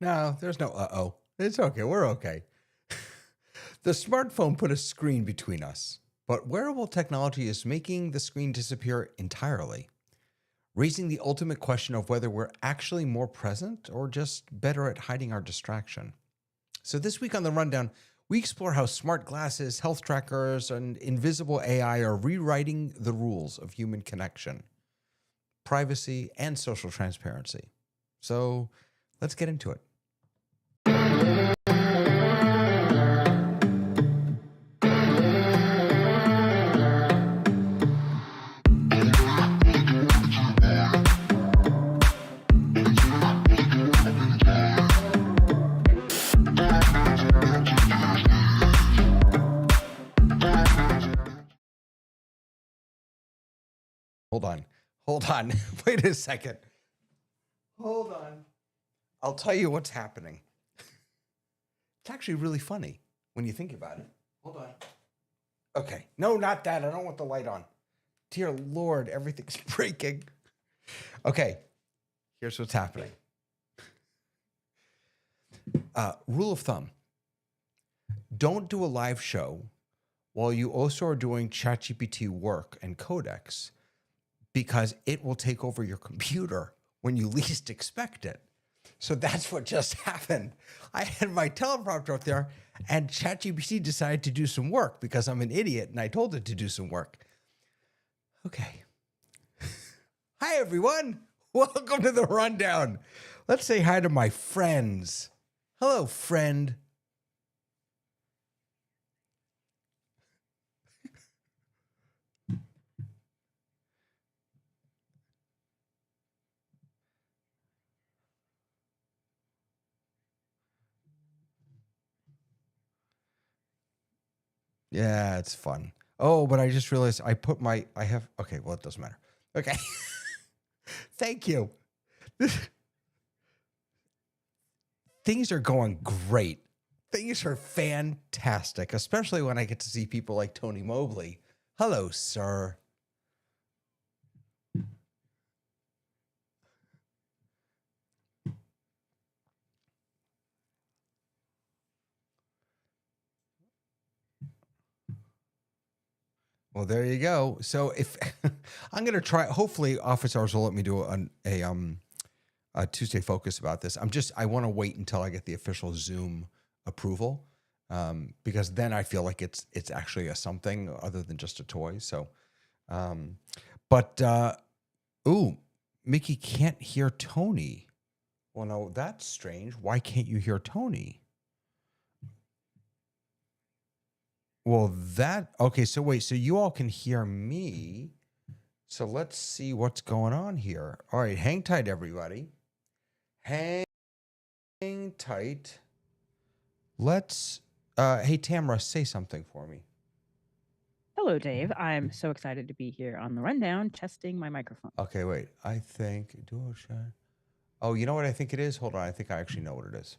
No, there's no uh-oh. It's okay. We're okay. The smartphone put a screen between us, but wearable technology is making the screen disappear entirely, raising the ultimate question of whether we're actually more present or just better at hiding our distraction. So this week on the Rundown, we explore how smart glasses, health trackers, and invisible AI are rewriting the rules of human connection, privacy, and social transparency. So let's get into it. Hold on. Wait a second. Hold on. I'll tell you what's happening. It's actually really funny when you think about it. Hold on. Okay. No, not that. I don't want the light on. Dear Lord, everything's breaking. Okay. Here's what's happening. Rule of thumb. Don't do a live show while you also are doing ChatGPT work and codecs, because it will take over your computer when you least expect it. So that's what just happened. I had my teleprompter up there and ChatGPT decided to do some work because I'm an idiot and I told it to do some work. Okay. Hi, everyone. Welcome to the Rundown. Let's say hi to my friends. Hello, friend. Yeah, it's fun. Oh, but I just realized I put my, okay, well, it doesn't matter. Okay. Thank you. Things are going great. Things are fantastic, especially when I get to see people like Tony Mobley. Hello, sir. Well, there you go. So if I'm going to try, hopefully office hours will let me do a Tuesday focus about this. I want to wait until I get the official Zoom approval, because then I feel like it's actually a something other than just a toy. So, ooh, Mickey can't hear Tony. Well, no, that's strange. Why can't you hear Tony? Well, okay, so wait, so you all can hear me. So let's see what's going on here. All right, hang tight, everybody. Hang tight. Let's, hey, Tamara, say something for me. Hello, Dave. I'm so excited to be here on the Rundown, testing my microphone. Okay, wait, I think, oh, you know what I think it is? Hold on, I think I actually know what it is.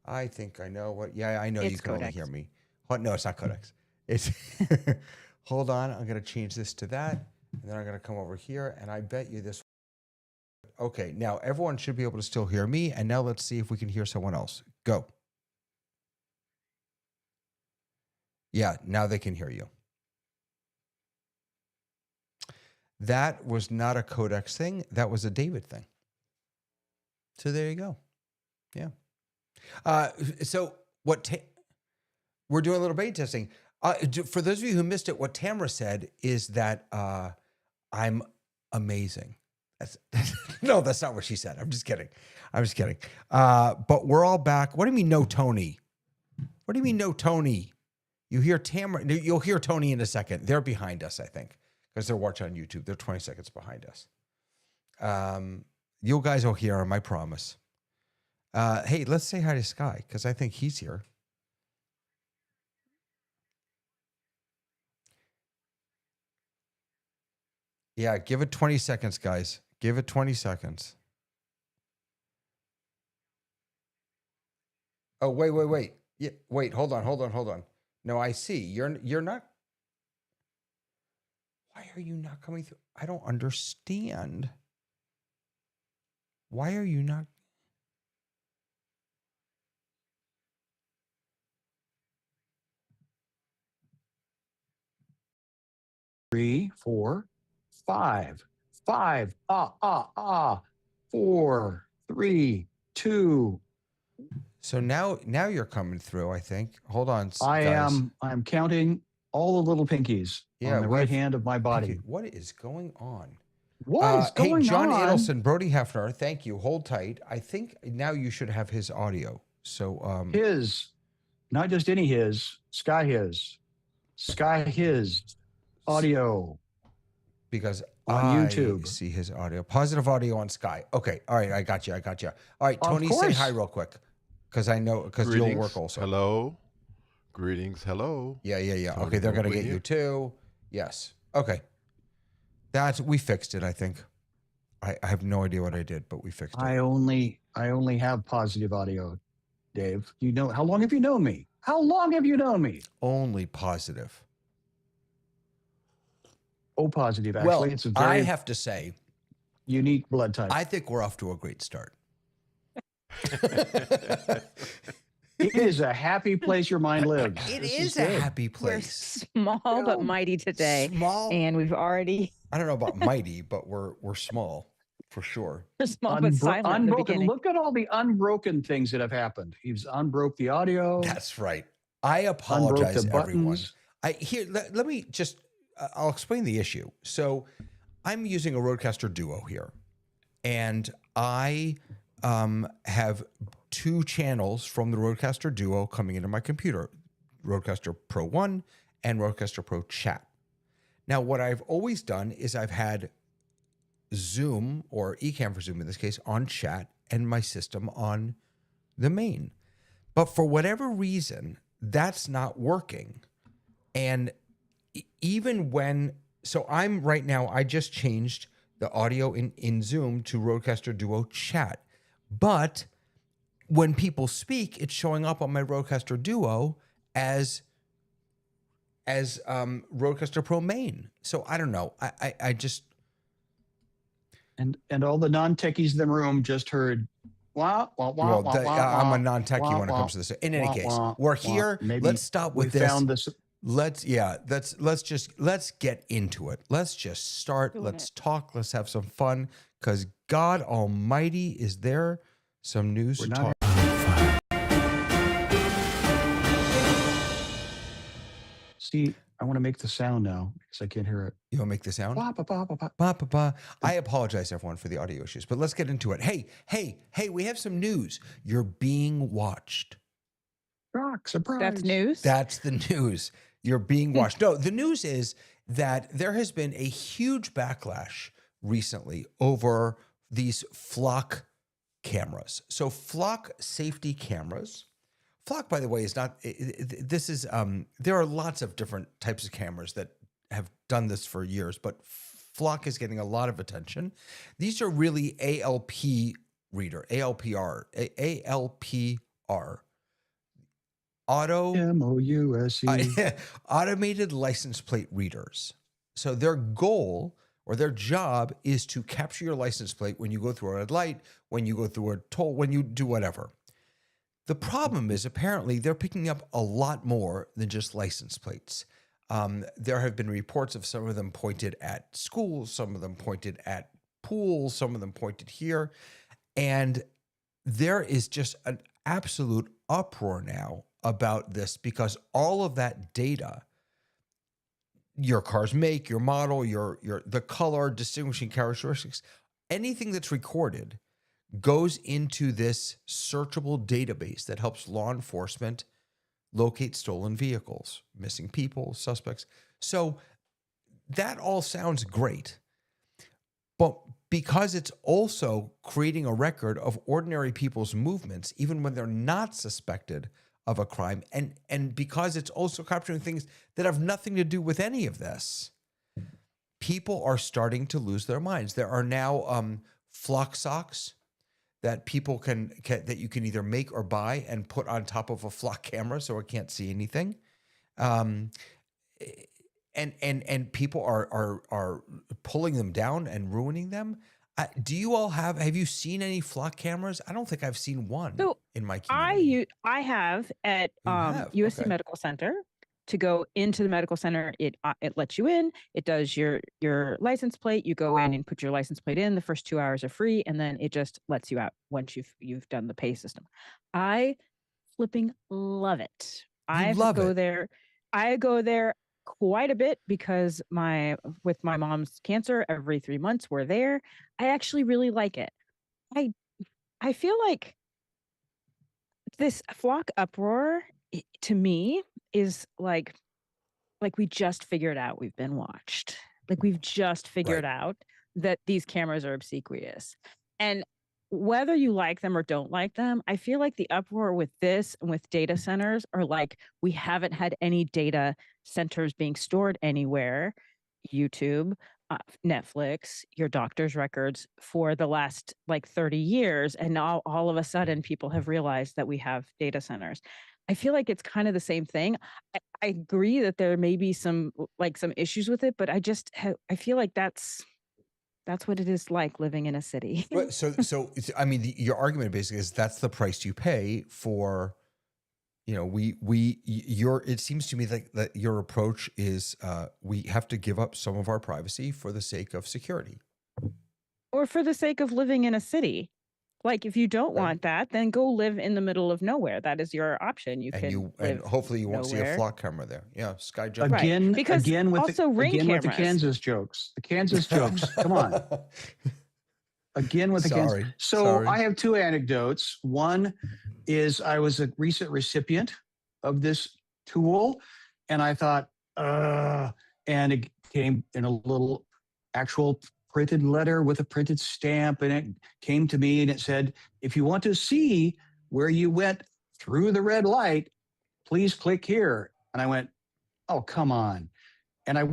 I think I know what, yeah, I know you It's can only Codex. hear me. What? No, it's not Codex. It's, hold on, I'm going to change this to that, and then I'm going to come over here, and I bet you this. Okay, now everyone should be able to still hear me, and now let's see if we can hear someone else. Go. Yeah, now they can hear you. That was not a Codex thing. That was a David thing. So there you go. Yeah. So we're doing a little beta testing. For those of you who missed it, what Tamara said is that I'm amazing. No, that's not what she said. I'm just kidding. But we're all back. What do you mean, no Tony? What do you mean, no Tony? You hear Tamara. You'll hear Tony in a second. They're behind us, I think, because they're watching on YouTube. They're 20 seconds behind us. You guys will hear him, I promise. Hey, let's say hi to Sky, because I think he's here. Yeah, give it 20 seconds, guys. Give it 20 seconds. Oh, wait. Yeah, wait, hold on. No, I see. You're not. Why are you not coming through? I don't understand. Why are you not? 3, 4, 5, 5, 4, 3, 2. So now you're coming through, I think. Hold on, guys. I'm counting all the little pinkies on the right hand of my body. What is going on? What is going on? Hey, John Adelson, Brody Hefner, thank you. Hold tight. I think now you should have his audio. So his, not just any his, Sky his audio. Because on YouTube. See his audio. Positive audio on Sky. Okay. All right. I got you. All right, Tony, say hi real quick. Because I know, because you'll work also. Hello. Greetings. Hello. Yeah. Tony, Okay, they're going to get you too. Yes. Okay. We fixed it, I think. I have no idea what I did, but we fixed it. I only have positive audio, Dave. You know, how long have you known me? Only positive. O positive, actually. Well, it's a very I have to say, unique blood type. I think we're off to a great start. It is a happy place your mind lives. It is a happy place. We're small but mighty today. Small. And we've already... I don't know about mighty, but we're small for sure. We're small but silent in the beginning. Look at all the unbroken things that have happened. He's unbroke the audio. That's right. I apologize, everyone. Let me just... I'll explain the issue. So I'm using a Rodecaster Duo here, and I have two channels from the Rodecaster Duo coming into my computer, Rodecaster Pro 1 and Rodecaster Pro Chat. Now, what I've always done is I've had Zoom, or Ecamm for Zoom in this case, on chat and my system on the main. But for whatever reason, that's not working. And even when, so I'm right now, I just changed the audio in Zoom to Rodecaster Duo Chat. But when people speak, it's showing up on my Rodecaster Duo as Rodecaster Pro main. So I don't know. I just... And all the non-techies in the room just heard, I'm a non-techie when it comes to this. In any case, we're here. Let's stop with this. Let's get into it. Let's just start. Let's talk. Let's have some fun, because God Almighty, is there some news to talk? See, I want to make the sound now because I can't hear it. You want to make the sound? Ba, ba, ba, ba, ba, ba, ba. I apologize, everyone, for the audio issues, but let's get into it. Hey, we have some news. You're being watched. Rock, surprise. That's news? That's the news. You're being watched. No, the news is that there has been a huge backlash recently over these flock cameras. So flock safety cameras. Flock, by the way, is not, this is, there are lots of different types of cameras that have done this for years, but flock is getting a lot of attention. These are really ALPR, automated license plate readers. So their goal or their job is to capture your license plate when you go through a red light, when you go through a toll, when you do whatever. The problem is apparently they're picking up a lot more than just license plates. There have been reports of some of them pointed at schools, some of them pointed at pools, some of them pointed here. And there is just an absolute uproar now about this, because all of that data, your car's make, your model, the color, distinguishing characteristics, anything that's recorded goes into this searchable database that helps law enforcement locate stolen vehicles, missing people, suspects. So that all sounds great. But because it's also creating a record of ordinary people's movements, even when they're not suspected of a crime, and because it's also capturing things that have nothing to do with any of this, people are starting to lose their minds. There are now flock socks that people that you can either make or buy and put on top of a flock camera so it can't see anything. And people are pulling them down and ruining them. Do you all have you seen any flock cameras? I don't think I've seen one in my community. I have at USC Medical Center. to go into the medical center. It lets you in. It does your license plate. You go in and put your license plate in. The first 2 hours are free, and then it just lets you out once you've done the pay system. I flipping love it. I go there. I go there quite a bit because with my mom's cancer, every 3 months we're there. I actually really like it. I feel like this flock uproar to me is like we just figured out we've been watched. Like we've just figured out that these cameras are obsequious. And whether you like them or don't like them, I feel like the uproar with this and with data centers are like, we haven't had any data centers being stored anywhere. YouTube, Netflix, your doctor's records for the last like 30 years. And now all of a sudden people have realized that we have data centers. I feel like it's kind of the same thing. I agree that there may be some issues with it, but I feel like that's what it is like living in a city. So I mean, your argument basically is that's the price you pay for, it seems to me that your approach is we have to give up some of our privacy for the sake of security. Or for the sake of living in a city. Like if you don't want that, then go live in the middle of nowhere. That is your option. And hopefully you won't see a flock camera there. Yeah, sky jump. Again with the Kansas jokes. The Kansas jokes. Come on. Again with the Kansas. Sorry. I have two anecdotes. One is I was a recent recipient of this tool, and I thought, and it came in a little actual printed letter with a printed stamp, and it came to me and it said, if you want to see where you went through the red light, please click here. And I went, oh, come on. And I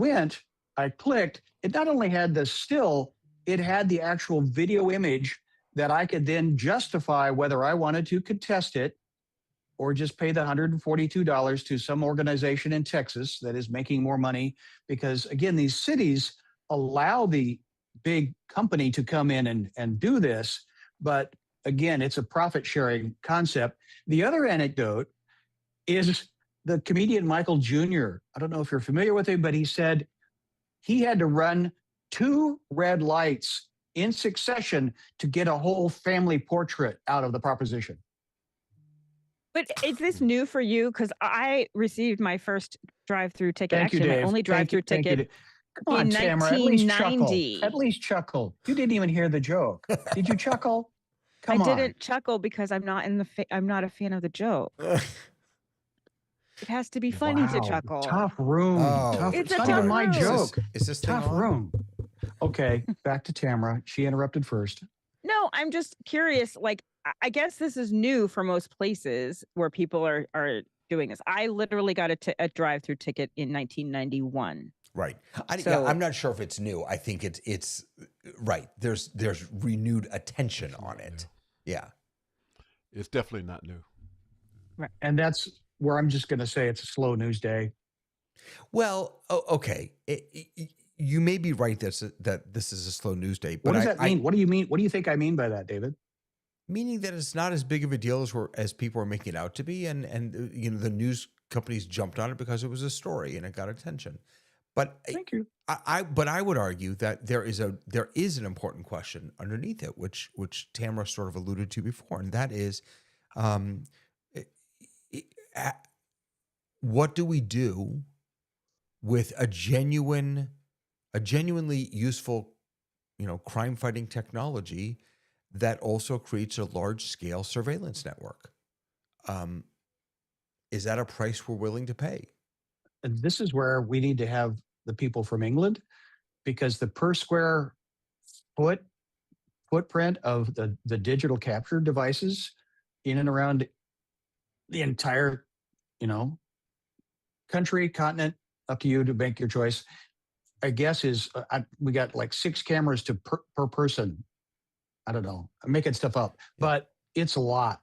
clicked. It not only had the still, it had the actual video image that I could then justify whether I wanted to contest it or just pay the $142 to some organization in Texas that is making more money. Because again, these cities allow the big company to come in and do this. But again, it's a profit sharing concept. The other anecdote is the comedian Michael Jr. I don't know if you're familiar with him, but he said he had to run 2 red lights in succession to get a whole family portrait out of the proposition. But is this new for you? Because I received my first drive-through ticket. Thank you, actually, Dave. my only drive-through ticket Come on, in Tamara, 1990. At least chuckle. You didn't even hear the joke. Did you chuckle? Come on. I didn't chuckle because I'm not I'm not a fan of the joke. It has to be funny to chuckle. Tough room. It's not a even tough my room. joke. Is this tough room? Okay, back to Tamara. She interrupted first. No, I'm just curious. Like, I guess this is new for most places where people are doing this. I literally got a drive-through ticket in 1991. Right. I'm not sure if it's new. I think it's right. There's renewed attention on it. Yeah. It's definitely not new. Right. And that's where I'm just going to say it's a slow news day. Well, okay. You may be right that this is a slow news day. But what does that mean? What do you mean? What do you think I mean by that, David? Meaning that it's not as big of a deal as people are making it out to be. And the news companies jumped on it because it was a story and it got attention. But thank you. But I would argue that there is an important question underneath it, which Tamara sort of alluded to before, and that is, what do we do with a genuinely useful, crime fighting technology that also creates a large scale surveillance network? Is that a price we're willing to pay? And this is where we need to have the people from England, because the per square footprint of the digital capture devices in and around the entire, country, continent, up to you to make your choice, I guess is we got like 6 cameras per person. I don't know. I'm making stuff up, but it's a lot.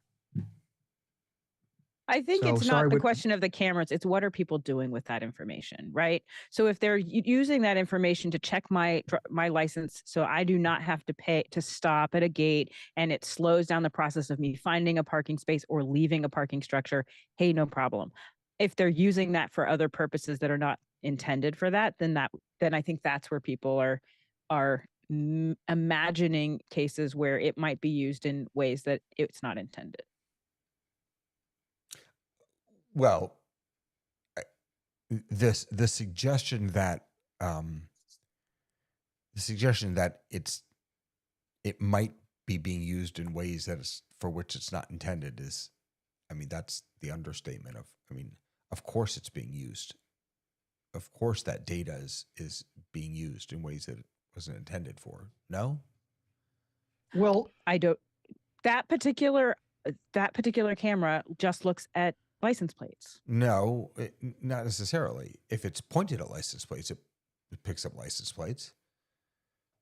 I think it's not the question of the cameras. It's what are people doing with that information, right? So if they're using that information to check my license, so I do not have to pay to stop at a gate, and it slows down the process of me finding a parking space or leaving a parking structure, hey, no problem. if they're using that for other purposes that are not intended for that, then I think that's where people are imagining cases where it might be used in ways that it's not intended. Well, the suggestion that it might be being used in ways that is for which it's not intended is, I mean, that's the understatement of, I mean, of course it's being used. Of course that data is being used in ways that it wasn't intended for. No? Well, That particular camera just looks at license plates. No, not necessarily. If it's pointed at license plates, it picks up license plates.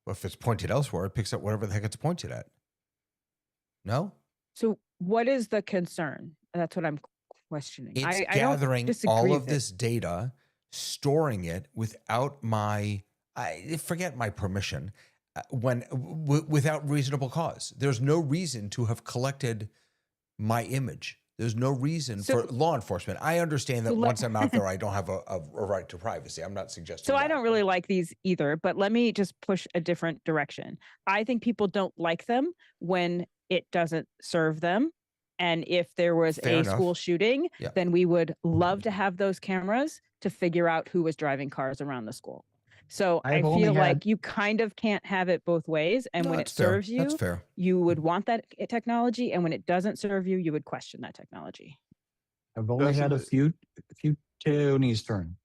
But if it's pointed elsewhere, it picks up whatever the heck it's pointed at. No? So what is the concern? That's what I'm questioning. It's I don't gathering disagree all with of it. this data, storing it without forget my permission, without reasonable cause. There's no reason to have collected my image. There's no reason for law enforcement. I understand that once I'm out there, I don't have a right to privacy. I'm not suggesting So that. I don't really like these either, but let me just push a different direction. I think people don't like them when it doesn't serve them. And if there was Fair enough. school shooting, Yeah. then we would love to have those cameras to figure out who was driving cars around the school. So I I've only feel had- like you kind of can't have it both ways. And No, when it that's fair. serves you, That's fair. you would want that technology. And when it doesn't serve you, you would question that technology. I've only had a few Tony's turn.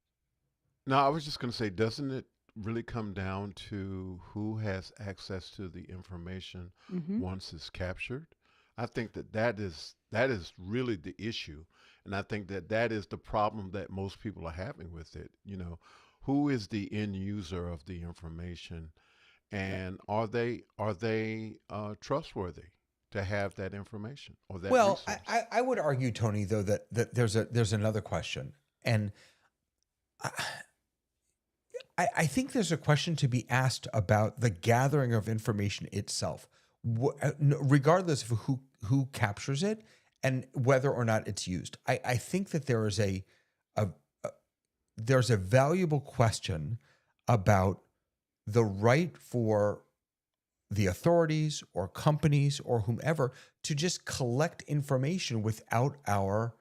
No, I was just going to say, doesn't it really come down to who has access to the information once it's captured? I think that is really the issue, and I think that is the problem that most people are having with it. You know, who is the end user of the information, and are they trustworthy to have that information or that Well, resource? I would argue, Tony, though, that there's another question, and I think there's a question to be asked about the gathering of information itself, regardless of who captures it and whether or not it's used. I think that there is there's a valuable question about the right for the authorities or companies or whomever to just collect information without our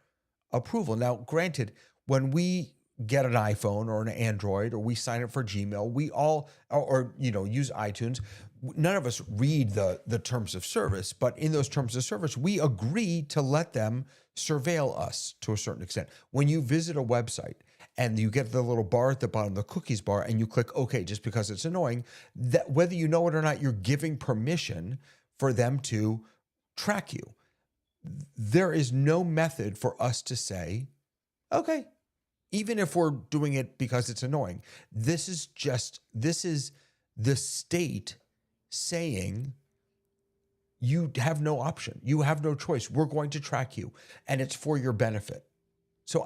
approval. Now, granted, when we get an iPhone or an Android or we sign up for Gmail, we all, or use iTunes, none of us read the terms of service, but in those terms of service, we agree to let them surveil us to a certain extent. When you visit a website and you get the little bar at the bottom, the cookies bar, and you click OK just because it's annoying, that whether you know it or not, you're giving permission for them to track you. There is no method for us to say, okay, even if we're doing it because it's annoying. This is the state saying you have no option. You have no choice. We're going to track you, and it's for your benefit. So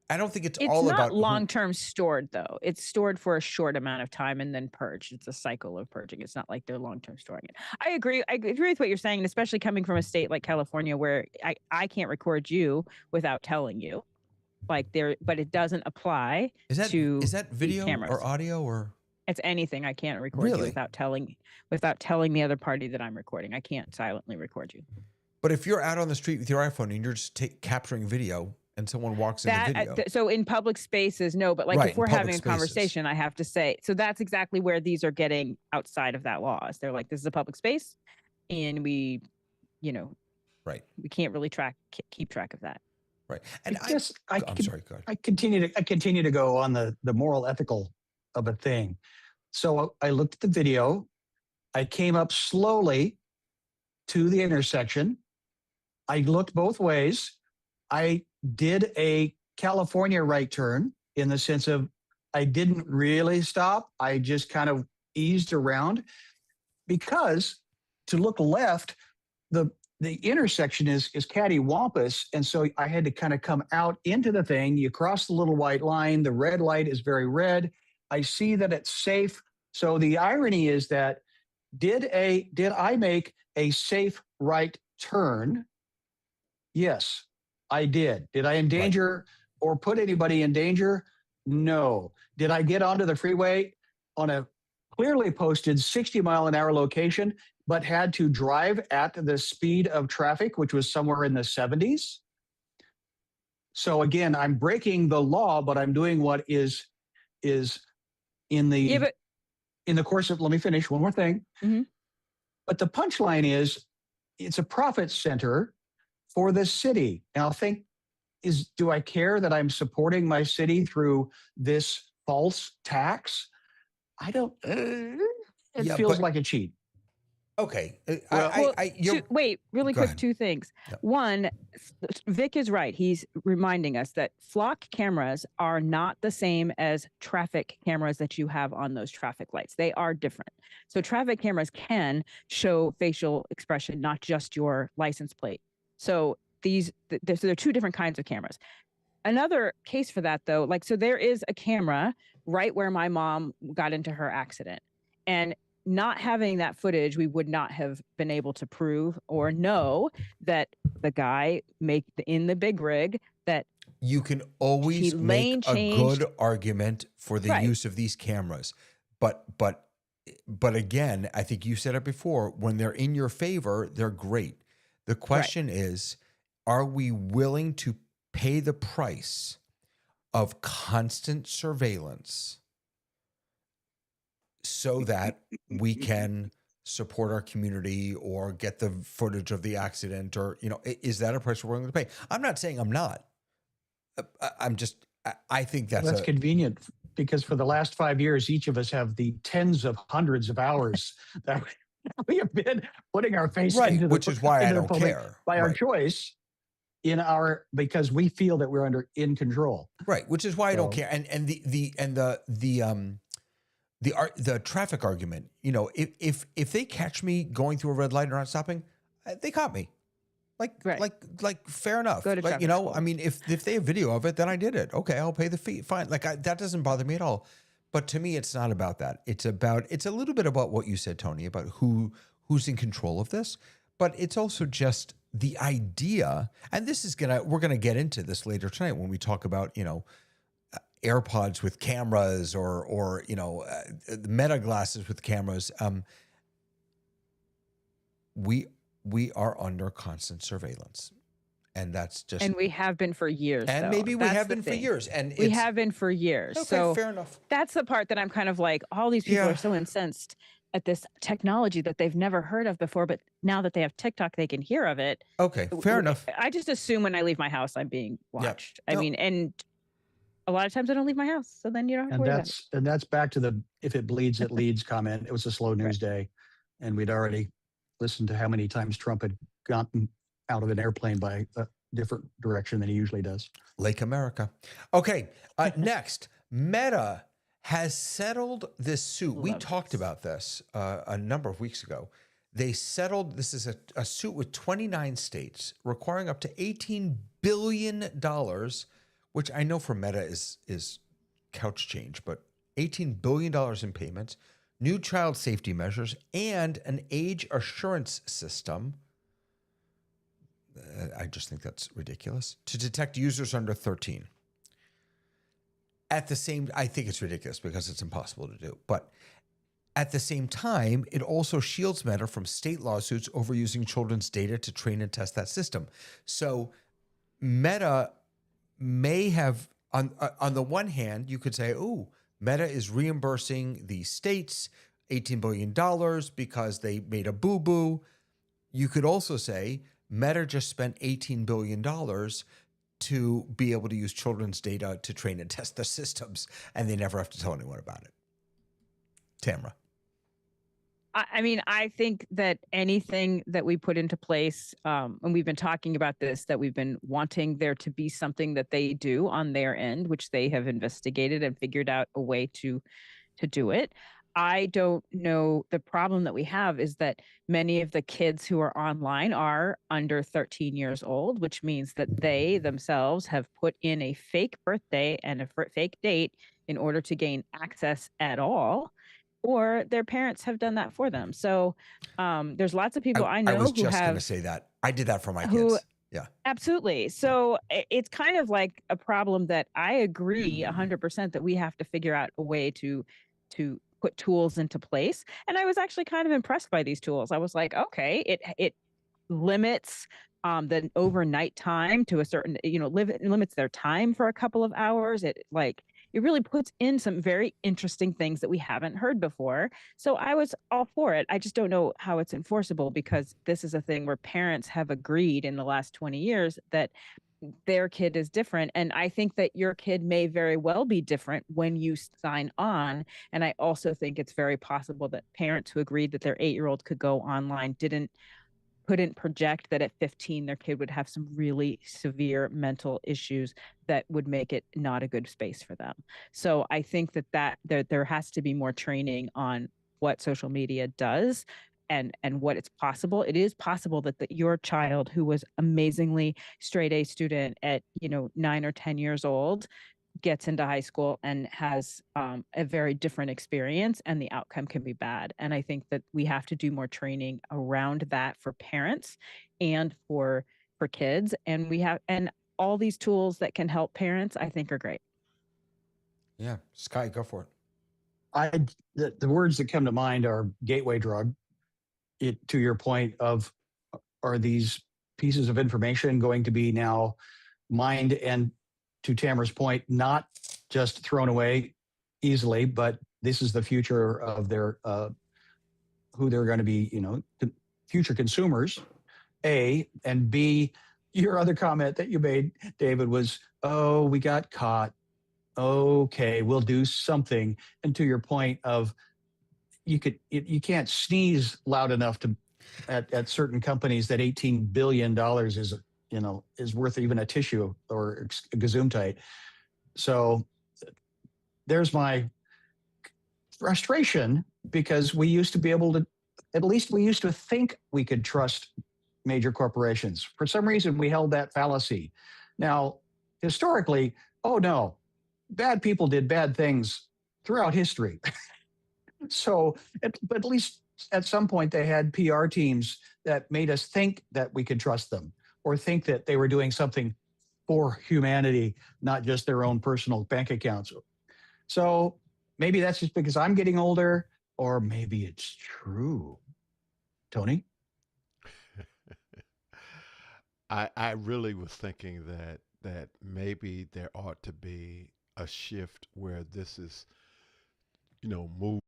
I don't think it's all not about long-term stored, though. It's stored for a short amount of time and then purged. It's a cycle of purging. It's not like they're long-term storing it. I agree with what you're saying, and especially coming from a state like California where I can't record you without telling you. But it doesn't apply to is that video cameras or audio or it's anything. I can't record you without telling the other party that I'm recording. I can't silently record you. But if you're out on the street with your iPhone and you're just capturing video and someone walks in the video. So in public spaces, no, but like Right, if we're in public having a spaces. conversation, I have to say, so that's exactly where these are getting outside of that law. They're like, this is a public space and we can't really keep track of that. Right. And I'm sorry, go ahead. I continue to go on the moral ethical of a thing. So I looked at the video. I came up slowly to the intersection. I looked both ways. I did a California right turn in the sense of I didn't really stop. I just kind of eased around because to look left, the intersection is cattywampus. And so I had to kind of come out into the thing. You cross the little white line. The red light is very red. I see that it's safe. So the irony is that did I make a safe right turn? Yes. I did. Did I endanger or put anybody in danger? No. Did I get onto the freeway on a clearly posted 60-mile-an-hour location, but had to drive at the speed of traffic, which was somewhere in the 70s? So again, I'm breaking the law, but I'm doing what is in the Yeah, but in the course of, let me finish one more thing. Mhm. But the punchline is it's a profit center for the city. Now do I care that I'm supporting my city through this false tax? I don't, it Yeah, feels but like a cheat. okay. Well, You're, wait, really go quick, ahead. two things. Yep. One, Vic is right. He's reminding us that flock cameras are not the same as traffic cameras that you have on those traffic lights. They are different. So traffic cameras can show facial expression, not just your license plate. So there are two different kinds of cameras. Another case for that, though, so there is a camera right where my mom got into her accident. And not having that footage, we would not have been able to prove or know that the guy in the big rig that you can always make lane a changed. good argument for the Right. use of these cameras. But again, I think you said it before, when they're in your favor, they're great. The question is, are we willing to pay the price of constant surveillance so that we can support our community or get the footage of the accident, or, is that a price we're willing to pay? I'm not saying I'm not. I think that's convenient, because for the last 5 years, each of us have the tens of hundreds of hours that we have been putting our face into which is why I don't public care by our choice because we feel that we're in control. Right. Which is why I don't care. And the traffic argument, if they catch me going through a red light and not stopping, they caught me. Like fair enough. Go to like, traffic school. I mean, if they have video of it, then I did it. Okay, I'll pay the fee. Fine. That doesn't bother me at all. But to me, it's not about that. It's a little bit about what you said, Tony, about who's in control of this. But it's also just the idea, and we're gonna get into this later tonight when we talk about, AirPods with cameras or the Meta glasses with cameras. We are under constant surveillance, and that's just, and we have been for years. And though. maybe we That's have the been for thing. years, and we have been for years. Okay, so fair enough. That's the part that I'm kind of like, all these people Yeah. are so incensed at this technology that they've never heard of before, but now that they have TikTok, they can hear of it. Okay, fair enough. I just assume when I leave my house, I'm being watched. No. I mean, and a lot of times I don't leave my house, so then you don't have to worry about it. And that's back to the "if it bleeds, it leads" comment. It was a slow news day, and we'd already listened to how many times Trump had gotten out of an airplane by a different direction than he usually does. Lake America. Okay, next, Meta has settled this suit. We talked about this a number of weeks ago. They settled, this is a suit with 29 states requiring up to $18 billion, which I know for Meta is couch change, but $18 billion in payments, new child safety measures, and an age assurance system. I just think that's ridiculous, to detect users under 13. I think it's ridiculous because it's impossible to do. But at the same time, it also shields Meta from state lawsuits over using children's data to train and test that system. So Meta may have, on the one hand, you could say, oh, Meta is reimbursing the states $18 billion because they made a boo-boo. You could also say Meta just spent $18 billion to be able to use children's data to train and test their systems, and they never have to tell anyone about it. Tamara. I mean, I think that anything that we put into place, and we've been talking about this, that we've been wanting there to be something that they do on their end, which they have investigated and figured out a way to do it. I don't know. The problem that we have is that many of the kids who are online are under 13 years old, which means that they themselves have put in a fake birthday and a fake date in order to gain access at all, or their parents have done that for them. So there's lots of people I know I was who just going have to say that. I did that for my kids. Absolutely. So it's kind of like a problem that I agree 100% that we have to figure out a way to put tools into place. And I was actually kind of impressed by these tools. I was like, okay, it limits the overnight time to a certain, it limits their time for a couple of hours. It really puts in some very interesting things that we haven't heard before. So I was all for it. I just don't know how it's enforceable, because this is a thing where parents have agreed in the last 20 years that their kid is different. And I think that your kid may very well be different when you sign on. And I also think it's very possible that parents who agreed that their 8-year-old could go online couldn't project that at 15 their kid would have some really severe mental issues that would make it not a good space for them. So I think that there has to be more training on what social media does and what it's possible. It is possible that your child, who was amazingly straight A student at 9 or 10 years old, gets into high school and has a very different experience, and the outcome can be bad. And I think that we have to do more training around that for parents and for kids. And all these tools that can help parents, I think, are great. Yeah. Sky, go for it. The words that come to mind are gateway drug. To your point of, are these pieces of information going to be now mined and, to Tamara's point, not just thrown away easily, but this is the future of their who they're going to be, future consumers, A, and B, your other comment that you made, David, was, oh, we got caught. Okay, we'll do something. And to your point of, you can't sneeze loud enough at certain companies that $18 billion is worth even a tissue or a gesundheit. So there's my frustration, because we used to be able to, at least we used to think we could trust major corporations. For some reason, we held that fallacy. Now, historically, oh no, bad people did bad things throughout history. So, but at least at some point, they had PR teams that made us think that we could trust them, or think that they were doing something for humanity, not just their own personal bank accounts. So maybe that's just because I'm getting older, or maybe it's true. Tony? I really was thinking that maybe there ought to be a shift where this is, moved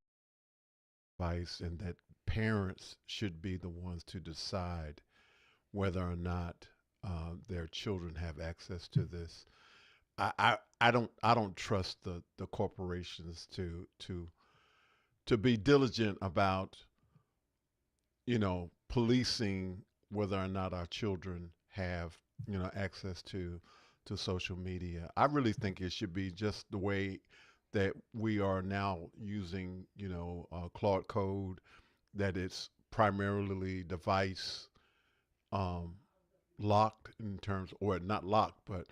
advice, and that parents should be the ones to decide whether or not their children have access to this. I don't trust the corporations to be diligent about policing whether or not our children have access to social media. I really think it should be just the way that we are now using Claude Code, that it's primarily device um, locked, in terms, or not locked, but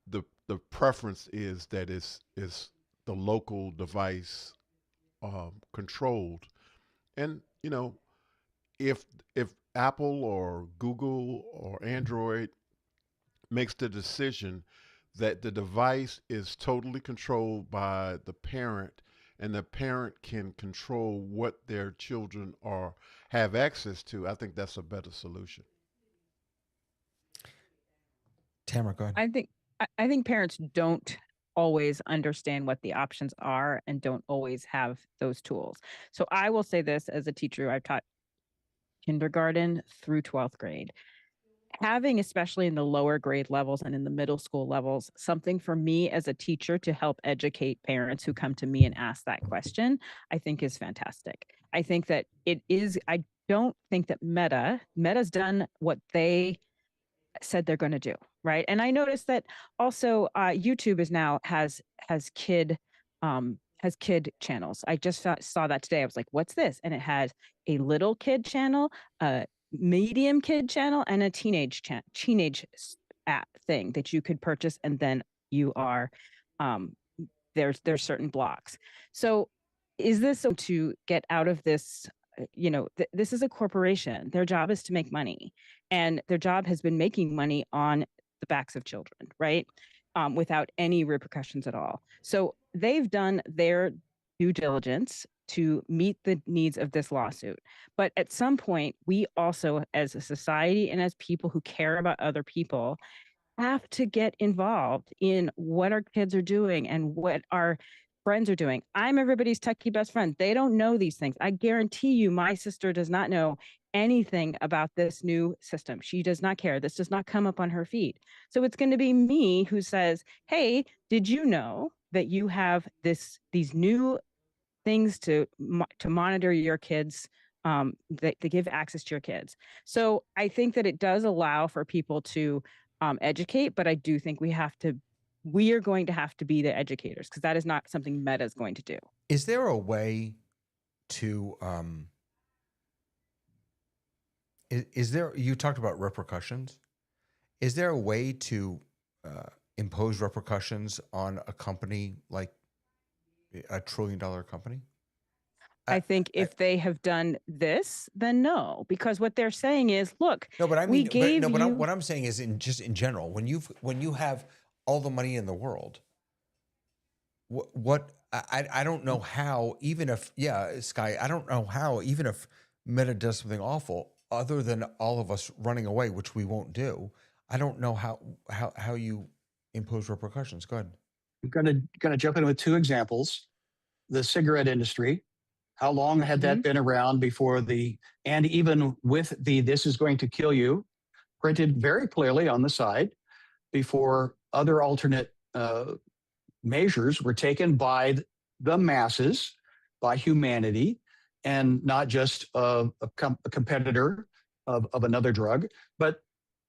the preference is that it's the local device controlled. And if Apple or Google or Android makes the decision that the device is totally controlled by the parent, and the parent can control what their children are have access to, I think that's a better solution. Tamara, go ahead. I think parents don't always understand what the options are and don't always have those tools. So I will say this as a teacher, I've taught kindergarten through 12th grade. Having, especially in the lower grade levels and in the middle school levels, something for me as a teacher to help educate parents who come to me and ask that question, I think is fantastic. I think that I don't think that Meta's done what they said they're going to do, right? And I noticed that also YouTube has kid channels. I just saw that today. I was like, what's this? And it has a little kid channel, a medium kid channel, and a teenage app thing that you could purchase, and then you are there's certain blocks. So is this to get out of this? This is a corporation. Their job is to make money. and their job has been making money on the backs of children, right? Without any repercussions at all. So they've done their due diligence to meet the needs of this lawsuit. But at some point, we also, as a society and as people who care about other people, have to get involved in what our kids are doing and what our friends are doing. I'm everybody's techie best friend. They don't know these things. I guarantee you, my sister does not know anything about this new system. She does not care. This does not come up on her feed. So it's going to be me who says, "Hey, did you know that you have these new things to monitor your kids, that give access to your kids?" So I think that it does allow for people to educate, but I do think we are going to have to be the educators, because that is not something Meta is going to do. Is there a way to is there, you talked about repercussions, is there a way to impose repercussions on a company like a $1 trillion company? I think if they have done this, then no, because what they're saying is, look, No, but I we mean, gave you. what I'm saying is, in general, when you have all the money in the world, I don't know how, even if, yeah, Sky, I don't know how, even if Meta does something awful, other than all of us running away, which we won't do, I don't know how you impose repercussions. Go ahead. I'm gonna jump in with two examples. The cigarette industry. How long had that been around before and even with "this is going to kill you" printed very clearly on the side, before other alternate measures were taken by the masses, by humanity, and not just a competitor of another drug. But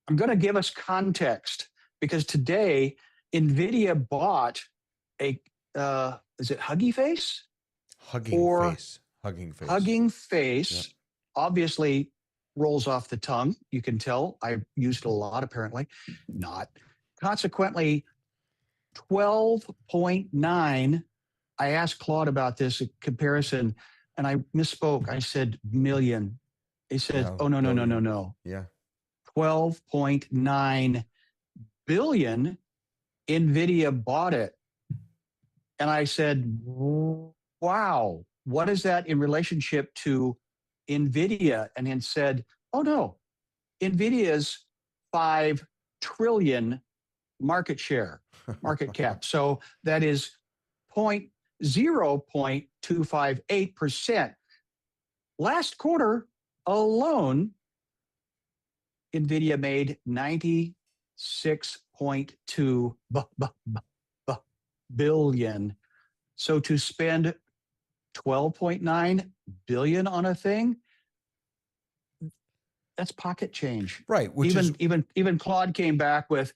I'm going to give us context, because today NVIDIA bought a, is it Huggy Face? Hugging face. Hugging Face. Yep. Obviously rolls off the tongue. You can tell. I used it a lot, apparently. Not. Consequently, 12.9. I asked Claude about this comparison, and I misspoke. I said million. He said, No, "Oh, no. billion. Yeah. 12.9 billion. NVIDIA bought it." And I said, "Wow, what is that in relationship to NVIDIA?" And then said, "Oh, no, NVIDIA's 5 trillion market cap. So that is 0.258%. Last quarter alone, NVIDIA made 96.2 billion. So to spend 12.9 billion on a thing, that's pocket change. Right. Even Claude came back with,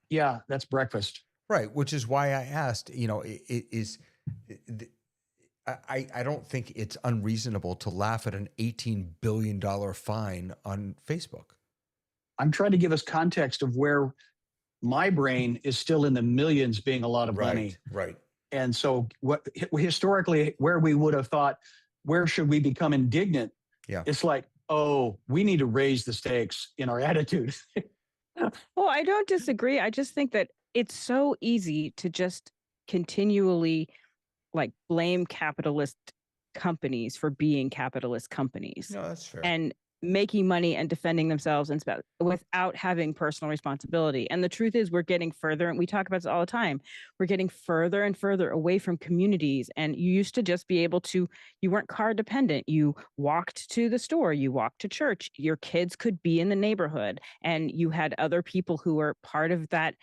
"Yeah, that's breakfast." Right. Which is why I asked, I don't think it's unreasonable to laugh at an $18 billion fine on Facebook. I'm trying to give us context of where my brain is still in the millions being a lot of money. Right. And so historically, where we would have thought, where should we become indignant? Yeah. It's like, oh, we need to raise the stakes in our attitude. Well, I don't disagree. I just think that it's so easy to just continually blame capitalist companies for being capitalist companies. No, that's fair. And making money and defending themselves without having personal responsibility. And the truth is, we're getting further, and we talk about this all the time, we're getting further and further away from communities. And you used to just be able to, you weren't car dependent. You walked to the store, you walked to church, your kids could be in the neighborhood, and you had other people who were part of that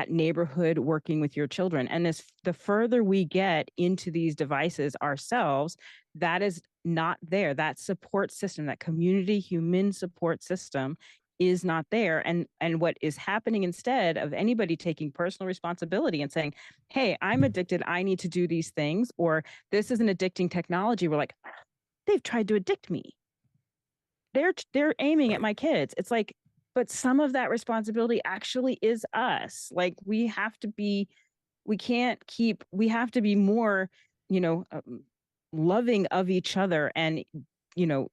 neighborhood working with your children. And the further we get into these devices ourselves, that is not there. That support system, that community human support system, is not there. And what is happening, instead of anybody taking personal responsibility and saying, "Hey, I'm addicted, I need to do these things," or "This is an addicting technology," we're like, "They've tried to addict me. They're aiming at my kids." It's like, but some of that responsibility actually is us. We have to be more, loving of each other, and,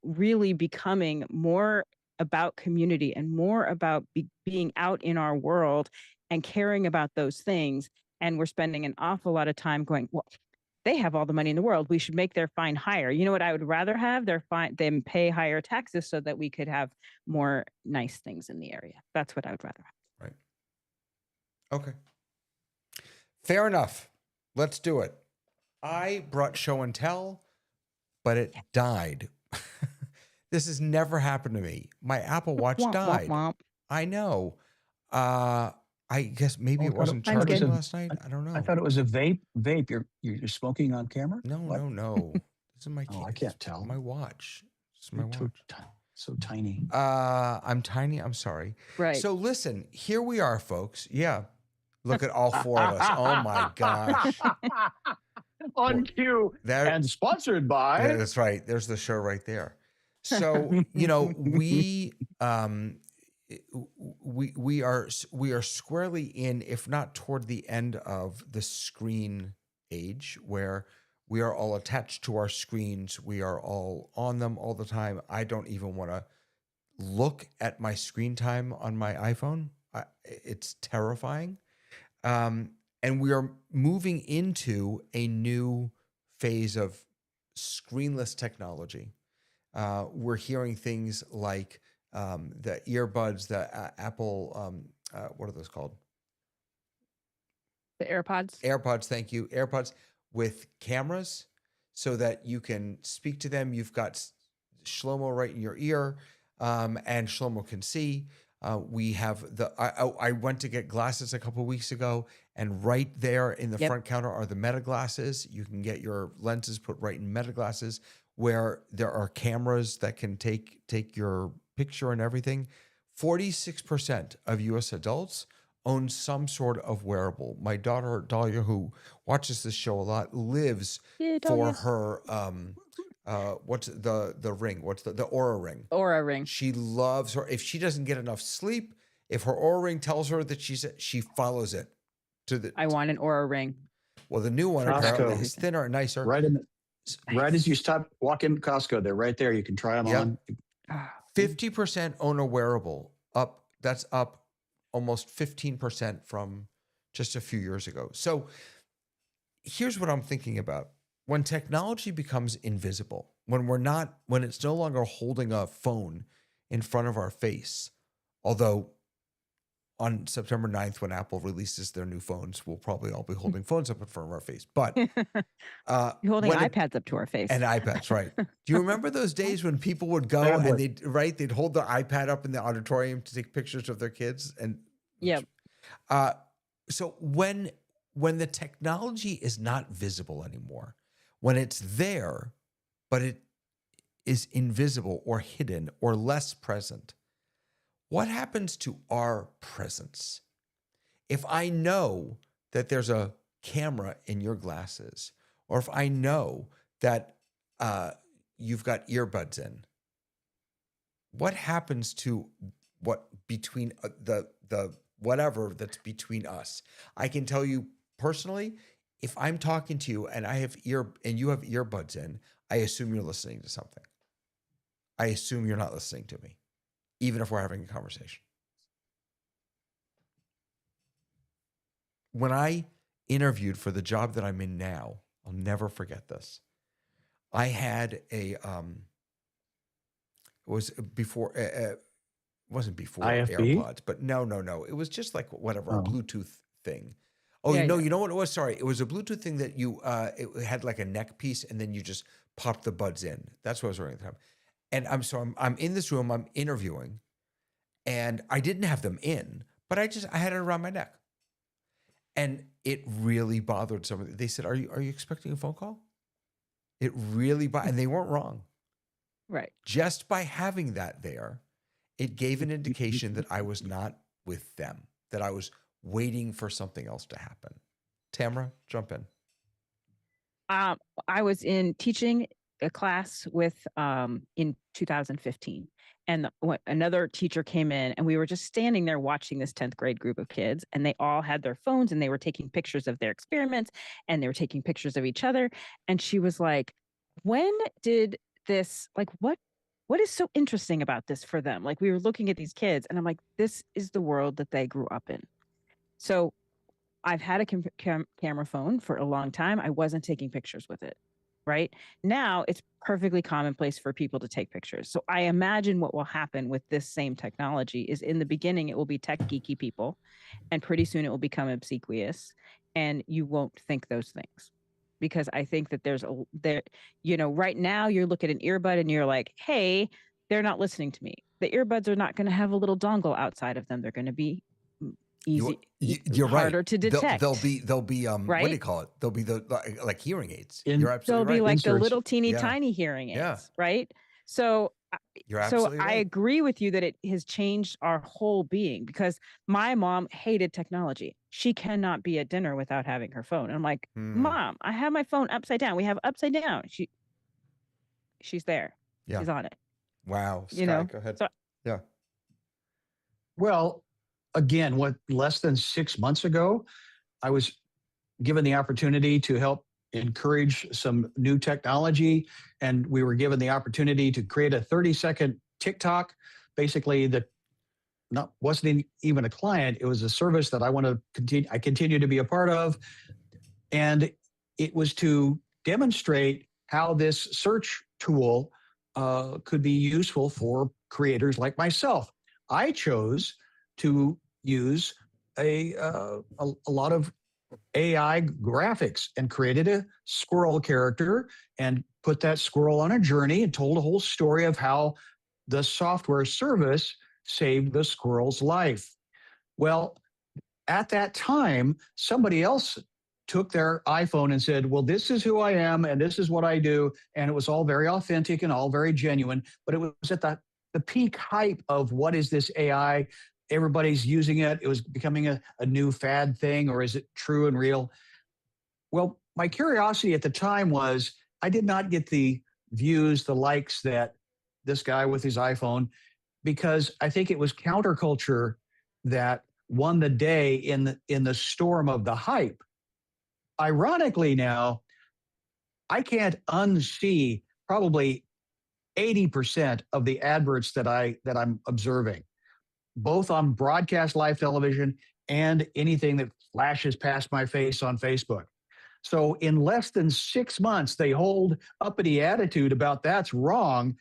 really becoming more about community and more about being out in our world and caring about those things. And we're spending an awful lot of time going, well, they have all the money in the world. We should make their fine higher. You know what I would rather have? Them pay higher taxes so that we could have more nice things in the area. That's what I would rather have. Right. Okay. Fair enough. Let's do it. I brought show and tell, but it died. This has never happened to me. My Apple Watch died. I know. I guess maybe it wasn't charging last night. I don't know. I thought it was a vape. You're smoking on camera? No. This is my. Oh, I can't tell. My watch. It's my watch. So tiny. I'm tiny. I'm sorry. Right. So listen, here we are, folks. Yeah. Look at all four of us. Oh my gosh. On cue. And sponsored by. Yeah, that's right. There's the show right there. So, we are squarely in, if not toward the end of the screen age, where we are all attached to our screens. We are all on them all the time. I don't even want to look at my screen time on my iPhone. It's terrifying. And we are moving into a new phase of screenless technology. We're hearing things like the earbuds, the Apple, what are those called? The AirPods. AirPods, thank you. AirPods with cameras so that you can speak to them. You've got Shlomo right in your ear, and Shlomo can see. We have I went to get glasses a couple of weeks ago, and right there in the front counter are the Meta glasses. You can get your lenses put right in Meta glasses, where there are cameras that can take your picture and everything. 46% of U.S. adults own some sort of wearable. My daughter Dahlia, who watches this show a lot, lives for her what's the ring? What's the Aura ring? Aura ring. She loves her. If she doesn't get enough sleep, if her Aura ring tells her that she follows it to the. I want an Aura ring. Well, the new one apparently is thinner and nicer. Right as you walk in Costco, they're right there. You can try them on. 50% own a wearable. That's up almost 15% from just a few years ago. So here's what I'm thinking about. When technology becomes invisible, when it's no longer holding a phone in front of our face, although on September 9th, when Apple releases their new phones, we'll probably all be holding phones up in front of our face. But holding iPads up to our face. And iPads, right. Do you remember those days when people would go and they'd hold their iPad up in the auditorium to take pictures of their kids? And so when the technology is not visible anymore, when it's there, but it is invisible or hidden or less present, what happens to our presence? If I know that there's a camera in your glasses, or if I know that you've got earbuds in, what happens to what between the whatever that's between us? I can tell you personally, if I'm talking to you and you have earbuds in, I assume you're listening to something. I assume you're not listening to me, even if we're having a conversation. When I interviewed for the job that I'm in now, I'll never forget this. I had it wasn't before IFB? AirPods, but no. It was just like whatever, a Bluetooth thing. Oh, you know what it was? Sorry. It was a Bluetooth thing that it had like a neck piece and then you just popped the buds in. That's what I was wearing at the time. And I'm in this room, I'm interviewing, and I didn't have them in, but I had it around my neck. And it really bothered somebody. They said, are you expecting a phone call? It really and they weren't wrong. Right. Just by having that there, it gave an indication that I was not with them, that I was waiting for something else to happen. Tamara, jump in. I was teaching a class with in 2015, and another teacher came in, and we were just standing there watching this 10th grade group of kids, and they all had their phones and they were taking pictures of their experiments and they were taking pictures of each other. And she was like, when did this, like, what what is so interesting about this for them? Like we were looking at these kids and I'm like, this is the world that they grew up in. So I've had a camera phone for a long time. I wasn't taking pictures with it. Right now, it's perfectly commonplace for people to take pictures. So I imagine what will happen with this same technology is in the beginning, it will be tech geeky people, and pretty soon it will become obsequious, and you won't think those things. Because I think that right now you're looking at an earbud and you're like, hey, they're not listening to me. The earbuds are not going to have a little dongle outside of them. They're going to be easy, you're harder right. to detect. They'll be right? what do you call it? They'll be like hearing aids. In- You're They'll absolutely be right. like the Inserts. little teeny Yeah. tiny hearing aids, Yeah. right? So You're so absolutely I right. agree with you that it has changed our whole being, because my mom hated technology. She cannot be at dinner without having her phone. And I'm like, Mom, I have my phone upside down. We have upside down. She's there. Yeah. She's on it. Wow. You Sky, know? go ahead. So Yeah. Well, again, less than 6 months ago, I was given the opportunity to help encourage some new technology, and we were given the opportunity to create a 30-second TikTok. Basically, wasn't even a client; it was a service that I continue to be a part of, and it was to demonstrate how this search tool could be useful for creators like myself. I chose to use a lot of AI graphics and created a squirrel character and put that squirrel on a journey and told a whole story of how the software service saved the squirrel's life. Well, at that time, somebody else took their iPhone and said, well, this is who I am and this is what I do. And it was all very authentic and all very genuine, but it was at the peak hype of what is this AI? Everybody's using it. It was becoming a new fad thing, or is it true and real? Well, my curiosity at the time was I did not get the views, the likes that this guy with his iPhone, because I think it was counterculture that won the day in the storm of the hype. Ironically, now I can't unsee probably 80% of the adverts that I'm observing, both on broadcast live television and anything that flashes past my face on Facebook. So in less than 6 months, they hold uppity attitude about that's wrong